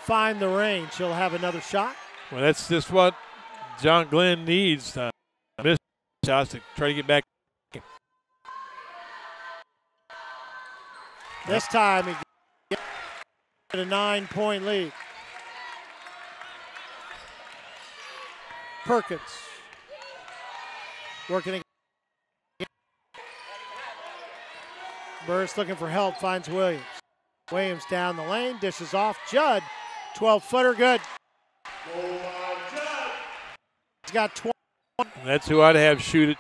[SPEAKER 2] find the range. He'll have another shot.
[SPEAKER 3] Well, that's just what John Glenn needs. Miss shots to try to get back.
[SPEAKER 2] This time he gets a 9-point lead. Perkins working again. Burris looking for help, finds Williams. Williams down the lane, dishes off. Judd, 12-footer, good. He's got 20.
[SPEAKER 3] That's who I'd have shoot it.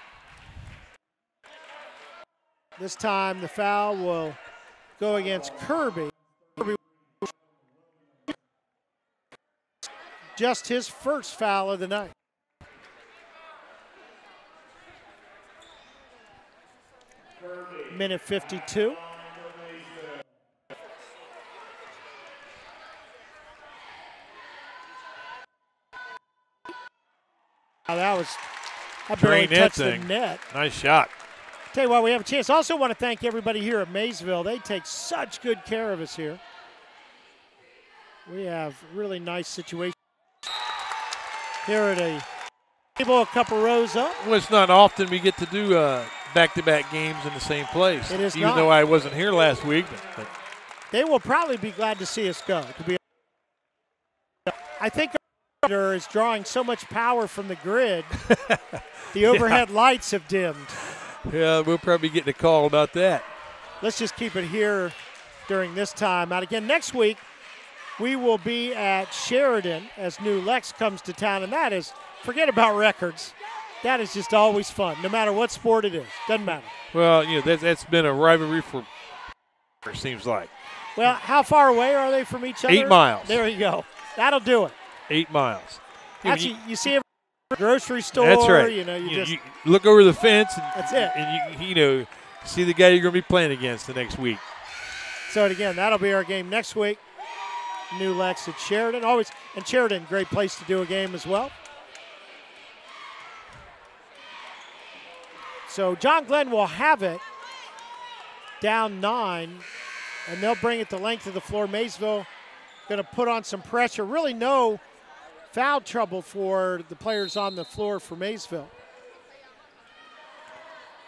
[SPEAKER 2] This time the foul will go against Kirby. Just his first foul of the night. Minute 52. Oh, that barely touched the net.
[SPEAKER 3] Nice shot.
[SPEAKER 2] Tell you what, we have a chance. Also want to thank everybody here at Maysville. They take such good care of us here. We have really nice situations. Here at a table, a couple rows up.
[SPEAKER 3] Well, it's not often we get to do back-to-back games in the same place.
[SPEAKER 2] It is
[SPEAKER 3] even though I wasn't here last week. But
[SPEAKER 2] they will probably be glad to see us go. I think our is drawing so much power from the grid, the overhead lights have dimmed.
[SPEAKER 3] Yeah, we'll probably get a call about that.
[SPEAKER 2] Let's just keep it here during this time out. Again, next week, we will be at Sheridan as New Lex comes to town, and that is, forget about records. That is just always fun, no matter what sport it is. Doesn't matter.
[SPEAKER 3] Well, you know, that's been a rivalry for, it seems like.
[SPEAKER 2] Well, how far away are they from each other?
[SPEAKER 3] 8 miles.
[SPEAKER 2] There you go. That'll do it.
[SPEAKER 3] 8 miles.
[SPEAKER 2] Actually, you see every grocery store.
[SPEAKER 3] That's right.
[SPEAKER 2] You know, you
[SPEAKER 3] look over the fence. And,
[SPEAKER 2] that's it.
[SPEAKER 3] And you know, see the guy you're going to be playing against the next week.
[SPEAKER 2] So again, that'll be our game next week. New Lex at Sheridan. Always, and Sheridan, great place to do a game as well. So John Glenn will have it down 9, and they'll bring it the length of the floor. Maysville going to put on some pressure. Really no foul trouble for the players on the floor for Maysville.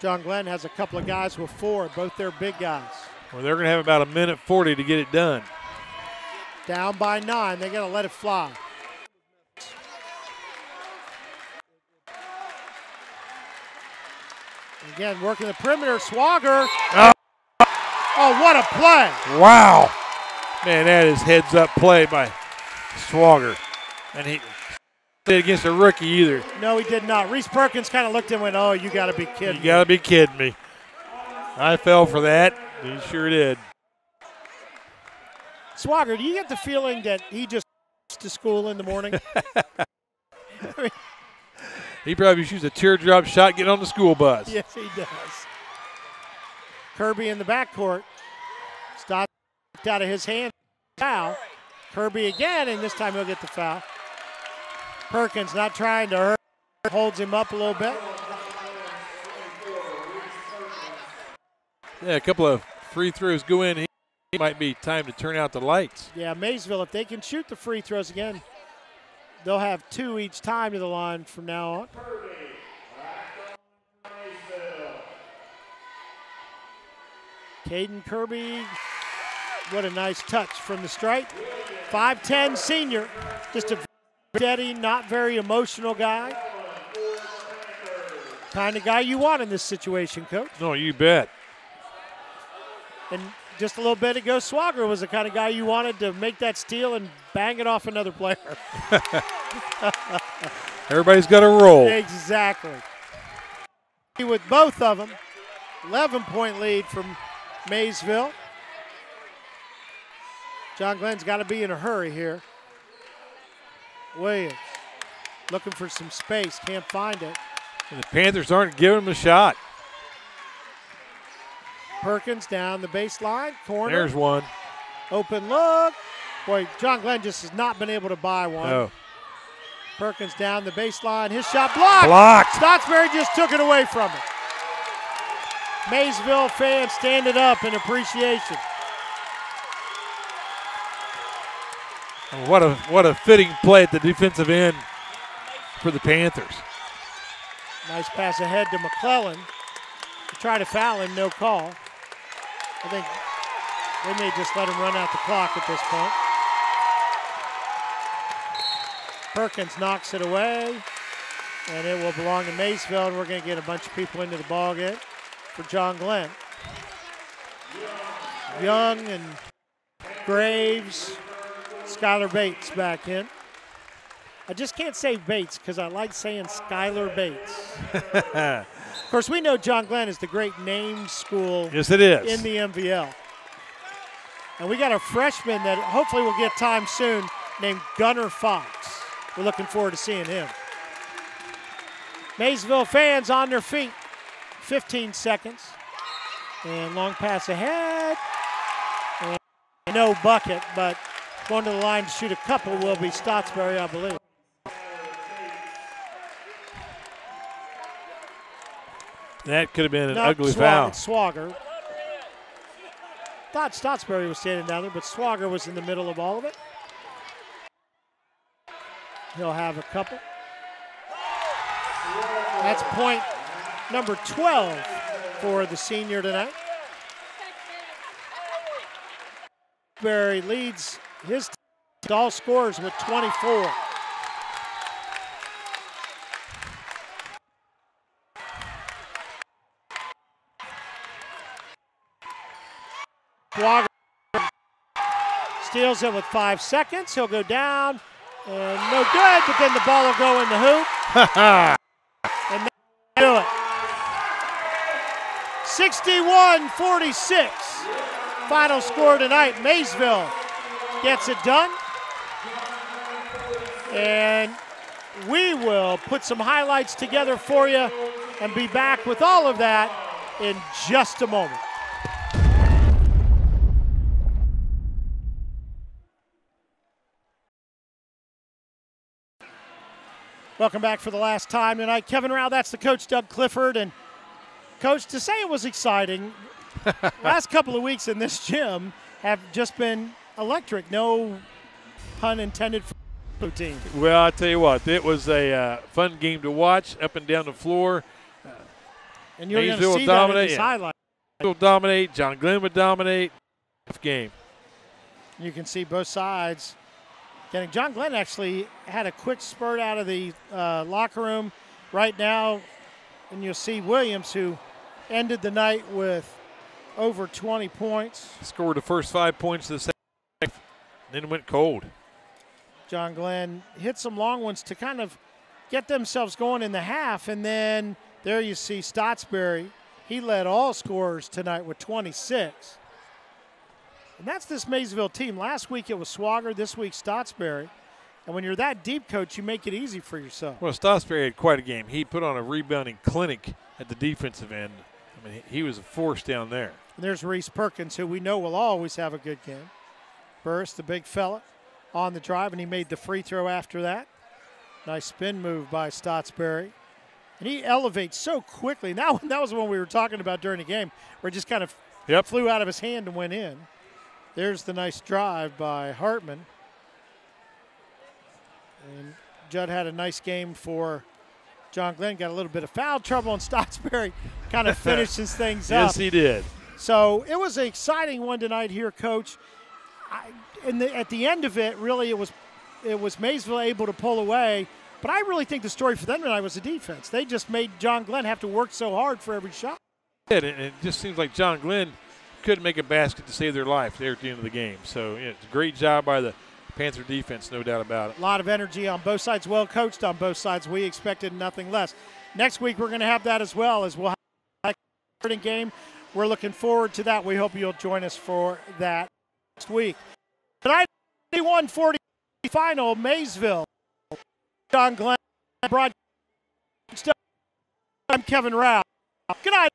[SPEAKER 2] John Glenn has a couple of guys with 4, both their big guys.
[SPEAKER 3] Well, they're going to have about 1:40 to get it done.
[SPEAKER 2] Down by 9, they're going to let it fly. Again, working the perimeter, Swagger. Oh, what a play.
[SPEAKER 3] Wow. Man, that is heads-up play by Swagger. And he did against a rookie either.
[SPEAKER 2] No, he did not. Reese Perkins kind of looked and went, oh, you got to be kidding me.
[SPEAKER 3] You got to be kidding me. I fell for that. He sure did.
[SPEAKER 2] Swagger, do you get the feeling that he just goes to school in the morning? I mean,
[SPEAKER 3] he probably shoots a teardrop shot getting on the school bus.
[SPEAKER 2] Yes, he does. Kirby in the backcourt. Stopped out of his hand. Foul. Kirby again, and this time he'll get the foul. Perkins not trying to hurt. Holds him up a little bit.
[SPEAKER 3] Yeah, a couple of free throws go in. It might be time to turn out the lights.
[SPEAKER 2] Yeah, Maysville, if they can shoot the free throws again, they'll have 2 each time to the line from now on. Caden Kirby, what a nice touch from the stripe. 5'10" senior, just a steady, not very emotional guy. Kind of guy you want in this situation, Coach.
[SPEAKER 3] No, you bet.
[SPEAKER 2] And just a little bit ago, Swagger was the kind of guy you wanted to make that steal and bang it off another player.
[SPEAKER 3] Everybody's got a roll.
[SPEAKER 2] Exactly. With both of them, 11-point lead from Maysville. John Glenn's got to be in a hurry here. Williams looking for some space, can't find it.
[SPEAKER 3] And the Panthers aren't giving him a shot.
[SPEAKER 2] Perkins down the baseline, corner.
[SPEAKER 3] There's one.
[SPEAKER 2] Open look. Boy, John Glenn just has not been able to buy one.
[SPEAKER 3] Oh.
[SPEAKER 2] Perkins down the baseline. His shot blocked.
[SPEAKER 3] Blocked.
[SPEAKER 2] Stotsbury just took it away from him. Maysville fans standing up in appreciation.
[SPEAKER 3] What a fitting play at the defensive end for the Panthers.
[SPEAKER 2] Nice pass ahead to McClellan. To try to foul him, no call. I think they may just let him run out the clock at this point. Perkins knocks it away, and it will belong to Maysville, and we're going to get a bunch of people into the ball game for John Glenn. Young and Graves, Skylar Bates back in. I just can't say Bates because I like saying Skylar Bates. Of course, we know John Glenn is the great name school
[SPEAKER 3] yes, it is.
[SPEAKER 2] in the MVL. And we got a freshman that hopefully will get time soon named Gunnar Fox. We're looking forward to seeing him. Maysville fans on their feet. 15 seconds. And long pass ahead. And no bucket, but going to the line to shoot a couple will be Stottsbury, I believe.
[SPEAKER 3] That could have been an ugly foul.
[SPEAKER 2] Swagger. Thought Stottsbury was standing down there, but Swagger was in the middle of all of it. He'll have a couple. That's point number 12 for the senior tonight. Stottsbury leads his team to all scorers with 24. Swagger steals it with 5 seconds. He'll go down and no good, but then the ball will go in the hoop. And do it. 61-46. Final score tonight. Maysville gets it done. And we will put some highlights together for you and be back with all of that in just a moment. Welcome back for the last time tonight. Kevin Rao, that's the coach, Doug Clifford. And, Coach, to say it was exciting, last couple of weeks in this gym have just been electric. No pun intended for the team.
[SPEAKER 3] Well, I tell you what, it was a fun game to watch up and down the floor.
[SPEAKER 2] And you're going to see that in these highlights.
[SPEAKER 3] Will dominate. John Glenn would dominate. Tough game.
[SPEAKER 2] You can see both sides. John Glenn actually had a quick spurt out of the locker room right now, and you'll see Williams, who ended the night with over 20 points.
[SPEAKER 3] Scored the first 5 points of the second half, and then went cold.
[SPEAKER 2] John Glenn hit some long ones to kind of get themselves going in the half, and then there you see Stottsbury. He led all scorers tonight with 26. And that's this Maysville team. Last week it was Swagger, this week Stottsbury. And when you're that deep, Coach, you make it easy for yourself.
[SPEAKER 3] Well, Stottsbury had quite a game. He put on a rebounding clinic at the defensive end. I mean, he was a force down there.
[SPEAKER 2] And there's Reese Perkins, who we know will always have a good game. Burris, the big fella, on the drive, and he made the free throw after that. Nice spin move by Stottsbury. And he elevates so quickly. And that was the one we were talking about during the game, where it just kind of flew out of his hand and went in. There's the nice drive by Hartman. And Judd had a nice game for John Glenn. Got a little bit of foul trouble, and Stottsbury kind of finishes things up.
[SPEAKER 3] Yes, he did.
[SPEAKER 2] So it was an exciting one tonight here, Coach. At the end of it, really, it was Maysville able to pull away. But I really think the story for them tonight was the defense. They just made John Glenn have to work so hard for every shot.
[SPEAKER 3] And it just seems like John Glenn couldn't make a basket to save their life there at the end of the game. So it's a great job by the Panther defense, no doubt about it.
[SPEAKER 2] A lot of energy on both sides, well coached on both sides. We expected nothing less. Next week we're going to have that as well, as we'll have a game. We're looking forward to that. We hope you'll join us for that next week. Tonight, 41-40 final, Maysville. John Glenn. I'm Kevin Rao. Good night.